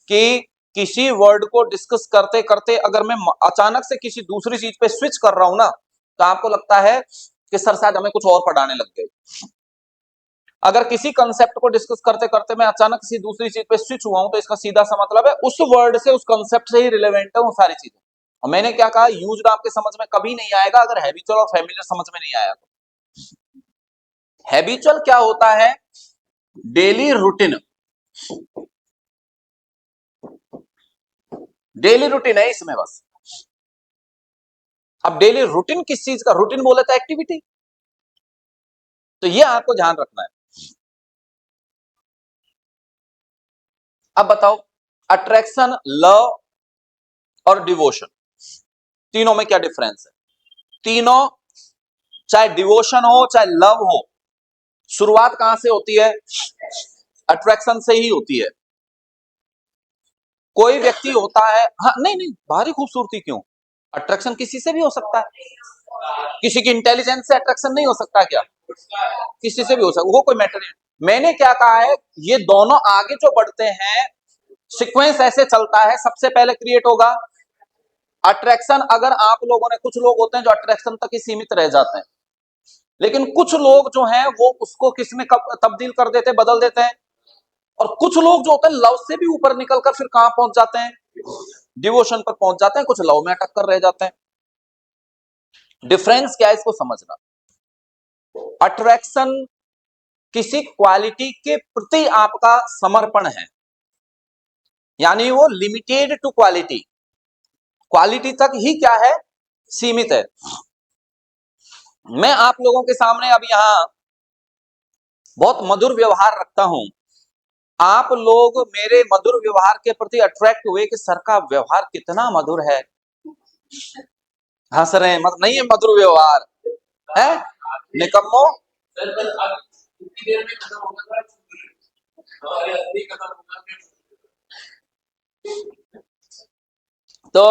कि किसी वर्ड को डिस्कस करते करते अगर मैं अचानक से किसी दूसरी चीज पे स्विच कर रहा हूं ना, तो आपको लगता है कि सर शायद हमें कुछ और पढ़ाने लग गए। अगर किसी कंसेप्ट को डिस्कस करते करते मैं अचानक किसी दूसरी चीज पे स्विच हुआ हूं, तो इसका सीधा सा मतलब है उस वर्ड से, उस कंसेप्ट से ही रिलेवेंट है वो सारी चीजें। और मैंने क्या कहा, यूज आपके समझ में कभी नहीं आएगा अगर हैबिचुअल और फैमिलियर समझ में नहीं आया तो। हैबिचुअल क्या होता है, डेली रूटीन, डेली रूटीन है इसमें बस। अब डेली रूटीन किस चीज का, रूटीन बोले तो एक्टिविटी, तो ये आपको ध्यान रखना है। अब बताओ, अट्रैक्शन, लव और डिवोशन, तीनों में क्या डिफरेंस है? तीनों, चाहे डिवोशन हो चाहे लव हो, शुरुआत कहां से होती है, अट्रैक्शन से ही होती है। कोई व्यक्ति होता है, हाँ नहीं नहीं, बाहरी खूबसूरती क्यों, अट्रैक्शन किसी से भी हो सकता है। किसी की इंटेलिजेंस से अट्रैक्शन नहीं हो सकता क्या, किसी से भी हो सकता, वो कोई मैटर नहीं। मैंने क्या कहा है, ये दोनों आगे जो बढ़ते हैं, सीक्वेंस ऐसे चलता है, सबसे पहले क्रिएट होगा अट्रैक्शन। अगर आप लोगों ने, कुछ लोग होते हैं जो अट्रैक्शन तक ही सीमित रह जाते हैं, लेकिन कुछ लोग जो हैं वो उसको किसमें तब्दील कर देते हैं, बदल देते हैं। और कुछ लोग जो होते हैं लव से भी ऊपर निकलकर फिर कहां पहुंच जाते हैं, डिवोशन पर पहुंच जाते हैं, कुछ लव में अटक कर रह जाते हैं। डिफरेंस क्या है इसको समझना। अट्रैक्शन किसी क्वालिटी के प्रति आपका समर्पण है, यानी वो लिमिटेड टू क्वालिटी, क्वालिटी तक ही क्या है, सीमित है। मैं आप लोगों के सामने अब यहां बहुत मधुर व्यवहार रखता हूं, आप लोग मेरे मधुर व्यवहार के प्रति अट्रैक्ट हुए कि सर का व्यवहार कितना मधुर है, हंस रहे हैं, नहीं है मधुर व्यवहार है, निकम्मो। सर बस अब कितनी देर में खत्म होगा, हमारे असली खत्म होगा फिर। तो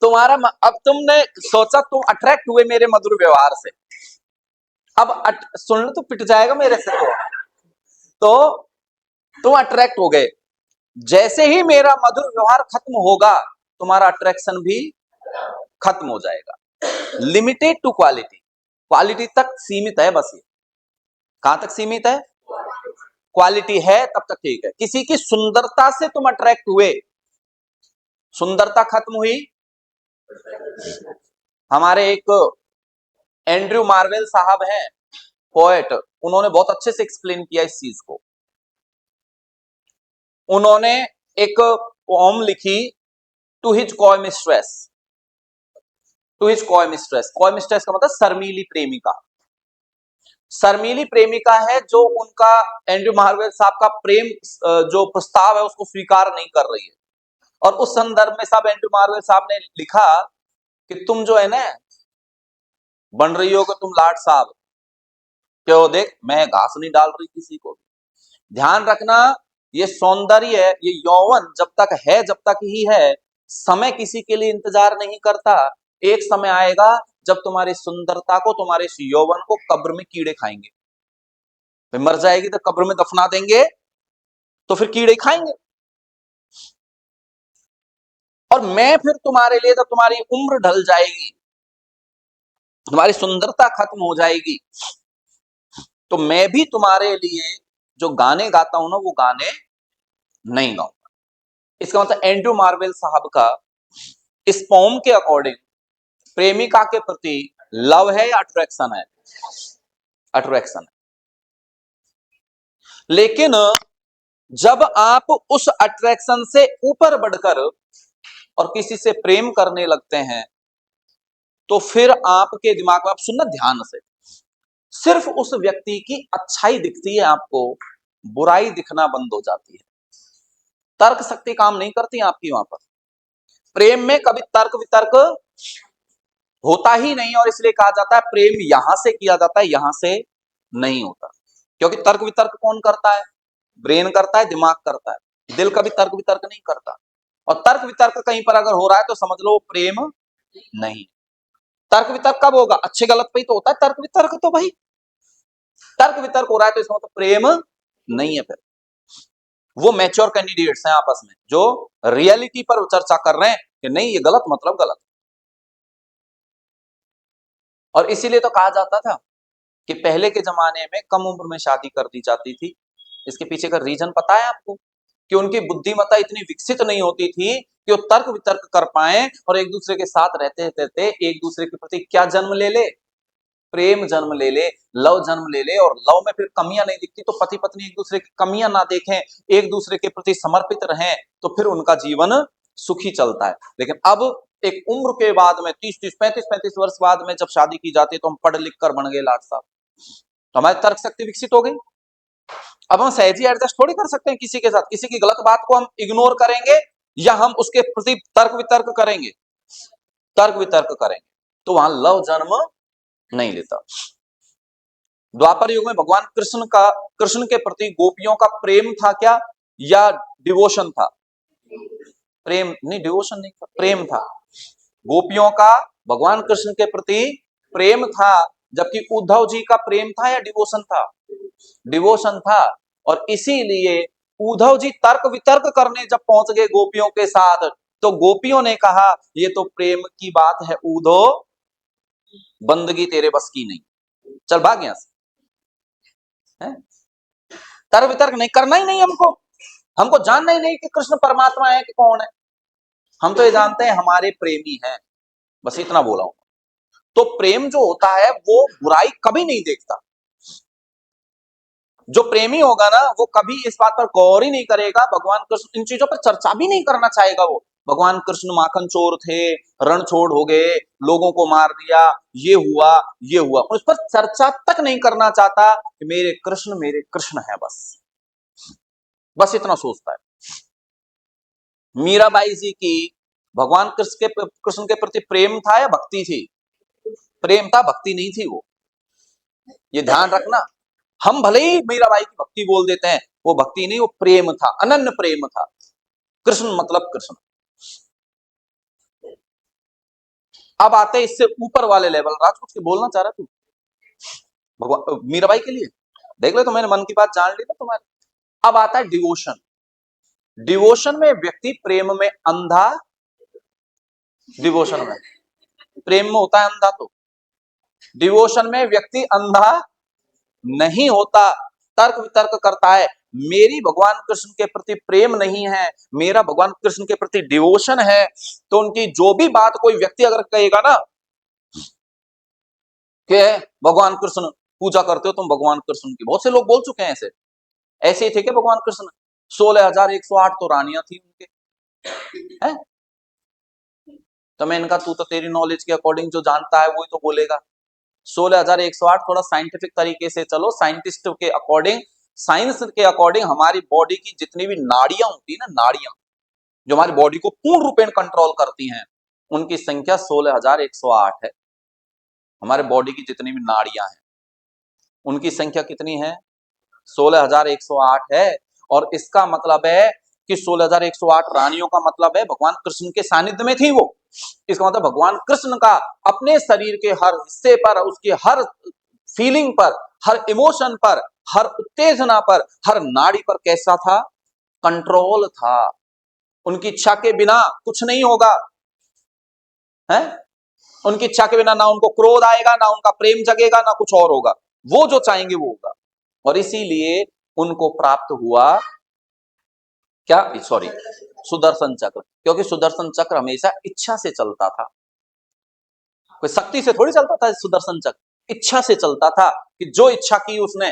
तुम्हारा अब तुमने सोचा, तुम अट्रैक्ट हुए मेरे मधुर व्यवहार से, अब सुन तो पिट जाएगा मेरे से, तो तुम अट्रैक्ट हो गए। जैसे ही मेरा मधुर व्यवहार खत्म होगा, तुम्हारा अट्रैक्शन भी खत्म हो जाएगा। लिमिटेड टू क्वालिटी, क्वालिटी तक सीमित है बस। ये कहां तक सीमित है, क्वालिटी है तब तक ठीक है। किसी की सुंदरता से तुम अट्रैक्ट हुए, सुंदरता खत्म हुई। हमारे एक एंड्रयू मार्वेल साहब हैं, पोएट, उन्होंने बहुत अच्छे से एक्सप्लेन किया इस चीज को। उन्होंने एक पोएम लिखी, to his coy mistress, to his coy mistress, coy mistress का मतलब शर्मीली प्रेमिका। शर्मीली प्रेमिका है जो उनका, एंड्रयू मार्वेल साहब का प्रेम जो प्रस्ताव है उसको स्वीकार नहीं कर रही है। और उस संदर्भ में साहब, एंड्रयू मार्वेल साहब ने लिखा कि तुम जो है ना, बन रही हो कि तुम लाट साहब, क्यों, देख मैं घास नहीं डाल रही किसी को। ध्यान रखना, ये सौंदर्य, ये यौवन जब तक है, जब तक ही है, समय किसी के लिए इंतजार नहीं करता। एक समय आएगा जब तुम्हारी सुंदरता को, तुम्हारे इस यौवन को कब्र में कीड़े खाएंगे। फिर मर जाएगी तो कब्र में दफना देंगे, तो फिर कीड़े खाएंगे। और मैं फिर तुम्हारे लिए, जब तुम्हारी उम्र ढल जाएगी, तुम्हारी सुंदरता खत्म हो जाएगी, तो मैं भी तुम्हारे लिए जो गाने गाता हूं ना, वो गाने नहीं गाऊंगा। इसका मतलब एंड्रू मार्वेल साहब का इस पोम के अकॉर्डिंग प्रेमिका के प्रति लव है या अट्रैक्शन है? अट्रैक्शन है। लेकिन जब आप उस अट्रैक्शन से ऊपर बढ़कर और किसी से प्रेम करने लगते हैं तो फिर आपके दिमाग में, आप सुनना ध्यान से, सिर्फ उस व्यक्ति की अच्छाई दिखती है आपको, बुराई दिखना बंद हो जाती है। तर्क शक्ति काम नहीं करती आपकी वहां पर। प्रेम में कभी तर्क वितर्क होता ही नहीं, और इसलिए कहा जाता है प्रेम यहां से किया जाता है, यहां से नहीं होता। क्योंकि तर्क वितर्क कौन करता है? ब्रेन करता है, दिमाग करता है। दिल कभी तर्क वितर्क नहीं करता। और तर्क वितर्क कहीं पर अगर हो रहा है तो समझ लो प्रेम नहीं। तर्क वितर्क कब होगा? अच्छे गलत पे ही तो होता है तर्क वितर्क। तो भाई तर्क वितर्क हो रहा है तो इसका मतलब प्रेम नहीं है। फिर वो मैच्योर कैंडिडेट्स हैं आपस में जो रियलिटी पर चर्चा कर रहे हैं कि नहीं ये गलत, मतलब गलत। और इसीलिए तो कहा जाता था कि पहले के जमाने में कम उम्र में शादी कर दी जाती थी। इसके पीछे का रीजन पता है आपको? कि उनकी बुद्धिमत्ता इतनी विकसित नहीं होती थी कि वो तर्क वितर्क कर पाए और एक दूसरे के साथ रहते रहते एक दूसरे के प्रति क्या जन्म ले ले? प्रेम जन्म ले ले, लव जन्म ले ले। और लव में फिर कमियां नहीं दिखती तो पति पत्नी एक दूसरे की कमियां ना देखें, एक दूसरे के प्रति समर्पित रहें, तो फिर उनका जीवन सुखी चलता है। लेकिन अब एक उम्र के बाद में 30-30, 35-35 वर्ष बाद में जब शादी की जाती है तो हम पढ़ लिख कर बन गए लाट साहब, तो हमारी तर्क शक्ति विकसित हो गई। अब हम सहज ही एडजस्ट थोड़ी कर सकते हैं किसी के साथ। किसी की गलत बात को हम इग्नोर करेंगे या हम उसके प्रति तर्क वितर्क करेंगे? तर्क वितर्क करेंगे तो वहां लव जन्म नहीं लेता। द्वापर युग में भगवान कृष्ण के प्रति गोपियों का प्रेम था क्या या डिवोशन था? प्रेम नहीं, डिवोशन नहीं था, प्रेम था। गोपियों का भगवान कृष्ण के प्रति प्रेम था, जबकि उद्धव जी का प्रेम था या डिवोशन था? डिवोशन था। और इसीलिए उद्धव जी तर्क वितर्क करने जब पहुंच गए गोपियों के साथ तो गोपियों ने कहा ये तो प्रेम की बात है उद्धव, बंदगी तेरे बस की नहीं, चल भाग यहां से। तर्क वितर्क नहीं करना ही नहीं हमको। हमको जानना ही नहीं कि कृष्ण परमात्मा है कि कौन है। हम तो ये जानते हैं हमारे प्रेमी हैं, बस इतना बोला हूं। तो प्रेम जो होता है वो बुराई कभी नहीं देखता। जो प्रेमी होगा ना वो कभी इस बात पर गौर ही नहीं करेगा, भगवान कृष्ण इन चीजों पर चर्चा भी नहीं करना चाहेगा। वो भगवान कृष्ण माखन चोर थे, रण छोड़ हो गए, लोगों को मार दिया, ये हुआ ये हुआ, उस पर चर्चा तक नहीं करना चाहता कि मेरे कृष्ण है, बस इतना सोचता है। मीराबाई जी की भगवान कृष्ण के प्रति प्रेम था या भक्ति थी? प्रेम था, भक्ति नहीं थी वो, ये ध्यान रखना। हम भले ही मीराबाई की भक्ति बोल देते हैं, वो भक्ति नहीं, वो प्रेम था, अनन्य प्रेम था। कृष्ण मतलब कृष्ण। अब आते हैं इससे ऊपर वाले लेवल। राज कुछ बोलना चाह रहा तू भगवान मीराबाई के लिए? देख ले, तो मैंने मन की बात जान ली ना तुम्हारी। अब आता है डिवोशन। डिवोशन में व्यक्ति प्रेम में अंधा, डिवोशन में प्रेम में होता है अंधा, तो डिवोशन में व्यक्ति अंधा नहीं होता, तर्क वितर्क करता है। मेरी भगवान कृष्ण के प्रति प्रेम नहीं है, मेरा भगवान कृष्ण के प्रति डिवोशन है, तो उनकी जो भी बात कोई व्यक्ति अगर कहेगा ना कि भगवान कृष्ण पूजा करते हो तुम भगवान कृष्ण की, बहुत से लोग बोल चुके हैं ऐसे ही थे कि भगवान कृष्ण 16,108 तो रानियां थी उनके, है? तो मैं इनका तू तो तेरी नॉलेज के अकॉर्डिंग जो जानता है वही तो बोलेगा। 16,108 थोड़ा साइंटिफिक तरीके से चलो, साइंटिस्ट के अकॉर्डिंग, साइंस के अकॉर्डिंग हमारी बॉडी की जितनी भी नाड़ियां होती है ना, नाड़ियां जो हमारी बॉडी को पूर्ण रूपेण कंट्रोल करती हैं, उनकी संख्या 16,108 है। हमारे बॉडी की जितनी भी नाड़ियां हैं उनकी संख्या कितनी है? 16,108 है। और इसका मतलब है कि 16,108 रानियों का मतलब है भगवान कृष्ण के सानिध्य में थी वो। इसका मतलब भगवान कृष्ण का अपने शरीर के हर हिस्से पर, उसके हर फीलिंग पर, हर इमोशन पर, हर उत्तेजना पर, हर नाड़ी पर कैसा था? कंट्रोल था। उनकी इच्छा के बिना कुछ नहीं होगा, है? उनकी इच्छा के बिना ना उनको क्रोध आएगा, ना उनका प्रेम जगेगा, ना कुछ और होगा। वो जो चाहेंगे वो होगा। और इसीलिए उनको प्राप्त हुआ क्या, सॉरी, सुदर्शन चक्र, क्योंकि सुदर्शन चक्र हमेशा इच्छा से चलता था, कोई शक्ति से थोड़ी चलता था। सुदर्शन चक्र इच्छा से चलता था कि जो इच्छा की उसने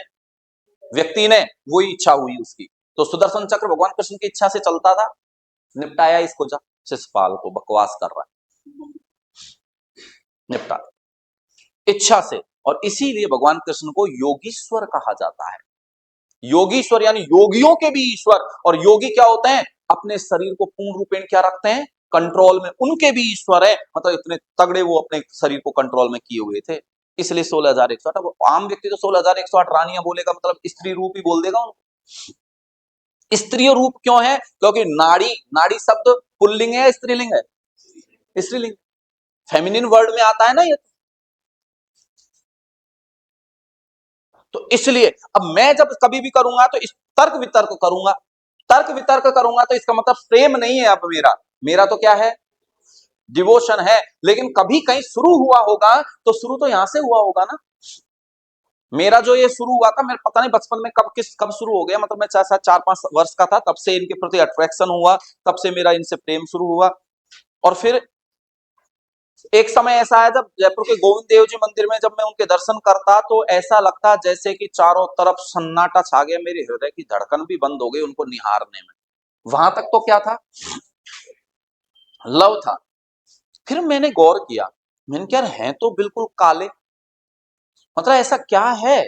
व्यक्ति ने वही इच्छा हुई उसकी। तो सुदर्शन चक्र भगवान कृष्ण की इच्छा से चलता था। निपटाया इसको, जा शिशुपाल को बकवास कर रहा है, निपटा इच्छा से। और इसीलिए भगवान कृष्ण को योगीश्वर कहा जाता है। योगीश्वर यानी योगियों के भी ईश्वर। और योगी क्या होते हैं? अपने शरीर को पूर्ण रूपेण क्या रखते हैं? कंट्रोल में। उनके भी ईश्वर है, मतलब इतने तगड़े वो अपने शरीर को कंट्रोल में किए हुए थे, इसलिए 16,108। अब आम व्यक्ति तो 16,108 रानियां बोलेगा, मतलब स्त्री रूप ही बोल देगा उनको। स्त्रीय रूप क्यों है? क्योंकि नाड़ी, नाड़ी शब्द पुल्लिंग है या स्त्रीलिंग है? स्त्रीलिंग। फेमिनिन वर्ड में आता है ना ये। तो इसलिए अब मैं जब कभी भी करूंगा तो इस तर्क वितर्क करूंगा, तर्क वितर्क करूंगा तो इसका मतलब प्रेम नहीं है। अब मेरा तो क्या है? डिवोशन है। लेकिन कभी कहीं शुरू हुआ होगा तो शुरू तो यहां से हुआ होगा ना। मेरा जो ये शुरू हुआ था, मेरे पता नहीं बचपन में कब शुरू हो गया, मतलब मैं 4-5 वर्ष का था, तब से इनके प्रति अट्रैक्शन हुआ, तब से मेरा इनसे प्रेम शुरू हुआ। और फिर एक समय ऐसा है जब जयपुर के गोविंद देव जी मंदिर में जब मैं उनके दर्शन करता तो ऐसा लगता जैसे कि चारों तरफ सन्नाटा छा गया, मेरे हृदय की धड़कन भी बंद हो गई उनको निहारने में। वहां तक तो क्या था? लव था। फिर मैंने गौर किया, मैंने क्या है तो बिल्कुल काले, मतलब ऐसा क्या है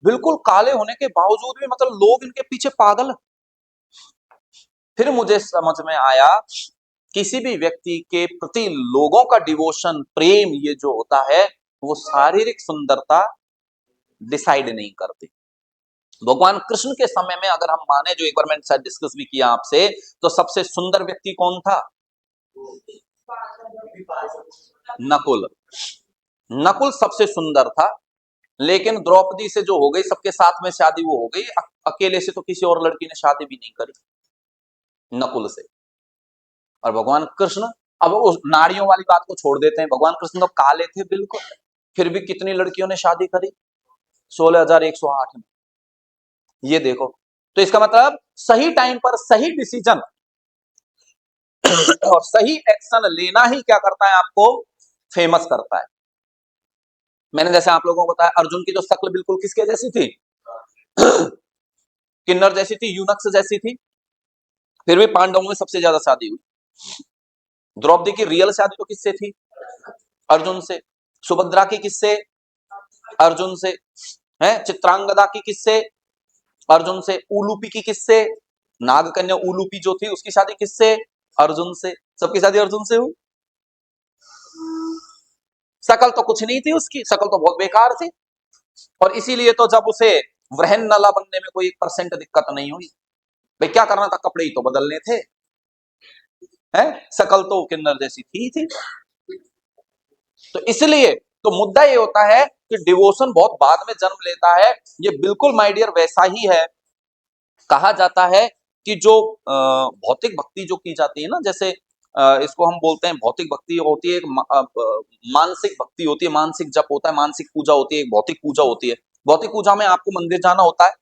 बिल्कुल काले होने के बावजूद भी मतलब लोग इनके पीछे पागल। फिर मुझे समझ में आया किसी भी व्यक्ति के प्रति लोगों का डिवोशन, प्रेम, ये जो होता है वो शारीरिक सुंदरता डिसाइड नहीं करती। भगवान कृष्ण के समय में अगर हम माने, जो एक बार मैंने शायद डिस्कस भी किया आपसे, तो सबसे सुंदर व्यक्ति कौन था? नकुल। नकुल सबसे सुंदर था। लेकिन द्रौपदी से जो हो गई, सबके साथ में शादी वो हो गई, अकेले से तो किसी और लड़की ने शादी भी नहीं करी नकुल से। और भगवान कृष्ण, अब उस नारियों वाली बात को छोड़ देते हैं, भगवान कृष्ण तो काले थे बिल्कुल, फिर भी कितनी लड़कियों ने शादी करी? 16,108 में। ये देखो, तो इसका मतलब सही टाइम पर सही डिसीजन और सही एक्शन लेना ही क्या करता है? आपको फेमस करता है। मैंने जैसे आप लोगों को बताया, अर्जुन की तो शक्ल बिल्कुल किसके जैसी थी? किन्नर जैसी थी, यूनक्स जैसी थी। फिर भी पांडवों में सबसे ज्यादा शादी हुई। द्रौपदी की रियल शादी तो किससे थी? अर्जुन से। सुभद्रा की किससे? अर्जुन से। है चित्रांगदा की किससे? अर्जुन से। उलूपी की किससे? नागकन्या उलूपी जो थी उसकी शादी किससे? अर्जुन से। सबकी शादी अर्जुन से हुई। शकल तो कुछ नहीं थी उसकी, शकल तो बहुत बेकार थी। और इसीलिए तो जब उसे वृहन्नला बनने में कोई 1% दिक्कत नहीं हुई। भाई क्या करना था? कपड़े ही तो बदलने थे। है शकल तो किन्नर जैसी थी। तो इसलिए तो मुद्दा ये होता है कि डिवोशन बहुत बाद में जन्म लेता है। ये बिल्कुल माय डियर वैसा ही है। कहा जाता है कि जो भौतिक भक्ति जो की जाती है ना, जैसे इसको हम बोलते हैं भौतिक भक्ति होती है, एक मानसिक भक्ति होती है, मानसिक जप होता है, मानसिक पूजा होती है, एक भौतिक पूजा होती है। भौतिक पूजा में आपको मंदिर जाना होता है,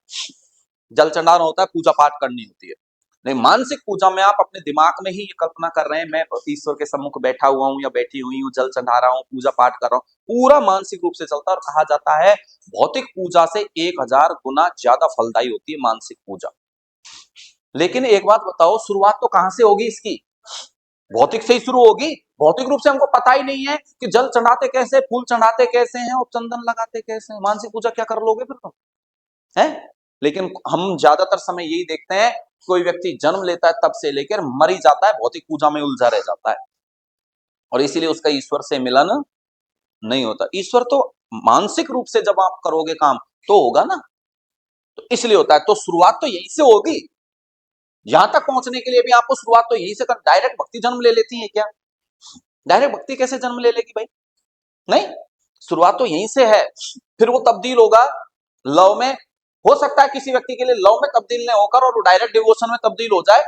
जल चढ़ाना होता है, पूजा पाठ करनी होती है। नहीं, मानसिक पूजा में आप अपने दिमाग में ही ये कल्पना कर रहे हैं, मैं ईश्वर के सम्मुख बैठा हुआ हूं या बैठी हुई हूं, जल चढ़ा रहा हूं, पूजा पाठ कर रहा हूं, पूरा मानसिक रूप से चलता है। और कहा जाता है भौतिक पूजा से 1000 गुना ज्यादा फलदायी होती है मानसिक पूजा। लेकिन एक बात बताओ, शुरुआत तो कहां से होगी इसकी? भौतिक से ही शुरू होगी। भौतिक रूप से हमको पता ही नहीं है कि जल चढ़ाते कैसे, फूल चढ़ाते कैसे हैं और चंदन लगाते कैसे हैं। मानसिक पूजा क्या कर लोगे फिर तुम? है? लेकिन हम ज्यादातर समय यही देखते हैं, कोई व्यक्ति जन्म लेता है तब से लेकर मर ही जाता है, भौतिक पूजा में उलझा रह जाता है। और इसीलिए उसका ईश्वर से मिलन नहीं होता। ईश्वर तो मानसिक रूप से जब आप करोगे काम तो होगा ना। तो इसलिए होता है। तो शुरुआत तो यहीं से होगी। यहां तक पहुंचने के लिए भी आपको शुरुआत तो यहीं से कर। डायरेक्ट भक्ति जन्म ले लेती है क्या? डायरेक्ट भक्ति कैसे जन्म ले लेगी भाई? नहीं, शुरुआत तो यहीं से है। फिर वो तब्दील होगा लव में। हो सकता है किसी व्यक्ति के लिए लव में तब्दील नहीं होकर और वो डायरेक्ट डिवोशन में तब्दील हो जाए।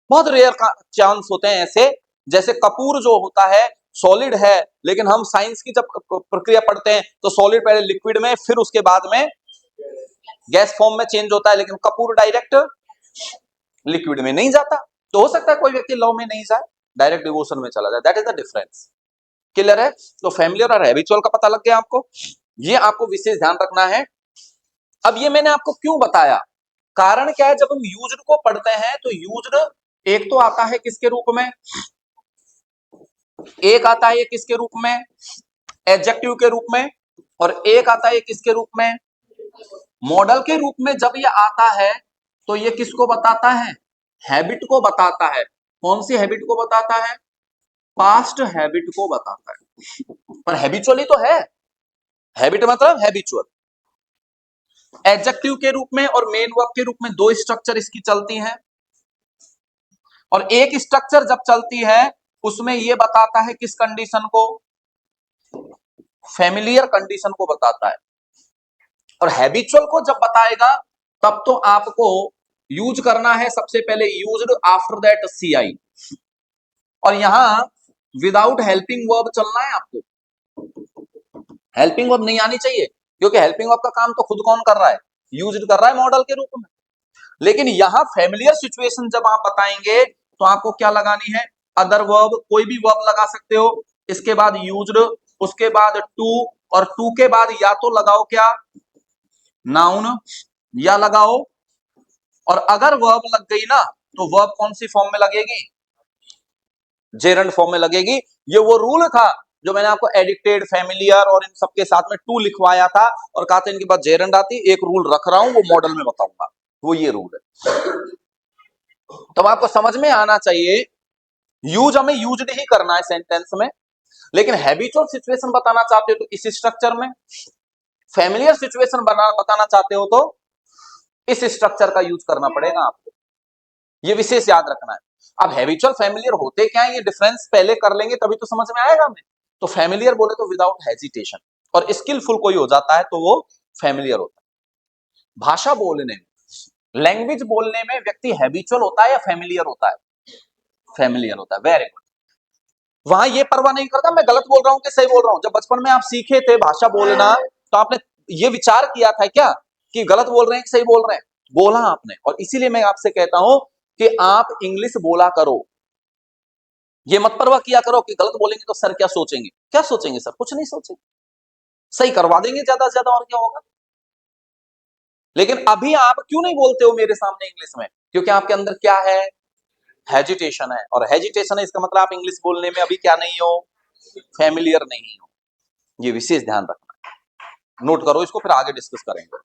बहुत रेयर चांस होते हैं ऐसे। जैसे कपूर जो होता है सॉलिड है, लेकिन हम साइंस की जब प्रक्रिया पढ़ते हैं तो सॉलिड पहले लिक्विड में, फिर उसके बाद में गैस फॉर्म में चेंज होता है, लेकिन कपूर डायरेक्ट लिक्विड में नहीं जाता। तो हो सकता है कोई व्यक्ति लव में नहीं जाए, डायरेक्ट डिवोशन में चला जाए, that is the difference. Clear है? तो फैमिलियर और हैबिचुअल का पता लग गया आपको, ये आपको विशेष ध्यान रखना है। अब ये मैंने आपको क्यों बताया, कारण क्या है, जब हम यूज्ड को पढ़ते हैं तो यूज्ड एक तो आता है किसके रूप में, एक आता है ये किसके रूप में, एडजेक्टिव के रूप में, और एक आता है किसके रूप में, मॉडल के रूप में। जब ये आता है तो ये किसको बताता है, हैबिट को बताता है। कौन सी हैबिट को बताता है, पास्ट हैबिट को बताता है। पर हैबिचुअली तो है, हैबिट मतलब हैबिचुअल। एडजेक्टिव के रूप में और मेन वर्ब के रूप में दो स्ट्रक्चर इसकी चलती हैं, और एक स्ट्रक्चर जब चलती है उसमें यह बताता है किस कंडीशन को, फैमिलियर कंडीशन को बताता है। और हैबिचुअल को जब बताएगा तब तो आपको यूज करना है सबसे पहले यूज्ड, आफ्टर दैट सीआई, और यहां विदाउट हेल्पिंग वर्ब चलना है आपको। हेल्पिंग वर्ब नहीं आनी चाहिए, क्योंकि हेल्पिंग वर्ब का काम तो खुद कौन कर रहा है, यूज्ड कर रहा है मॉडल के रूप में। लेकिन यहां फैमिलियर सिचुएशन जब आप बताएंगे तो आपको क्या लगानी है, अदर वर्ब, कोई भी वर्ब लगा सकते हो, इसके बाद यूज्ड, उसके बाद टू, और टू के बाद या तो लगाओ क्या, नाउन, या लगाओ, और अगर वर्ब लग गई ना तो वर्ब कौन सी फॉर्म में लगेगी, जेरंड फॉर्म में लगेगी। ये वो रूल था जो मैंने आपको एडिक्टेड, फैमिलियर और इन सबके साथ में टू लिखवाया था, और कहा था इनके बाद जेरंड आती, एक रूल रख रहा हूं वो मॉडल में बताऊंगा, वो ये रूल है। तो आपको समझ में आना चाहिए, यूज हमें यूज्ड ही करना है सेंटेंस में, लेकिन हैबिचुअल सिचुएशन बताना चाहते हो तो इस स्ट्रक्चर में, फैमिलियर सिचुएशन बताना चाहते हो तो इस स्ट्रक्चर का यूज करना पड़ेगा आपको, ये विशेष याद रखना है। अब हैबिचुअल फैमिलियर होते क्या है, ये डिफरेंस पहले कर लेंगे तभी तो समझ में आएगा हमें। तो फैमिलियर बोले तो विदाउट हेजिटेशन, और स्किलफुल कोई हो जाता है तो वो फैमिलियर होता है। भाषा बोलने में, लैंग्वेज बोलने में व्यक्ति हैबिचुअल होता है या फैमिलियर होता है, फैमिलियर होता है। Very good. वहां ये परवाह नहीं करता मैं गलत बोल रहा हूं कि सही बोल रहा हूं। जब बचपन में आप सीखे थे भाषा बोलना तो आपने ये विचार किया था क्या कि गलत बोल रहे हैं कि सही बोल रहे हैं, बोला आपने। और इसीलिए मैं आपसे कहता हूं कि आप इंग्लिश बोला करो, ये मत परवाह किया करो कि गलत बोलेंगे तो सर क्या सोचेंगे, क्या सोचेंगे सर, कुछ नहीं सोचेंगे, सही करवा देंगे ज्यादा से ज्यादा, और क्या होगा। लेकिन अभी आप क्यों नहीं बोलते हो मेरे सामने इंग्लिश में, क्योंकि आपके अंदर क्या है, हेजिटेशन है, और हेजिटेशन है इसका मतलब आप इंग्लिश बोलने में अभी क्या नहीं हो, फैमिलियर नहीं हो। ये विशेष ध्यान रखना, नोट करो इसको, फिर आगे डिस्कस करेंगे।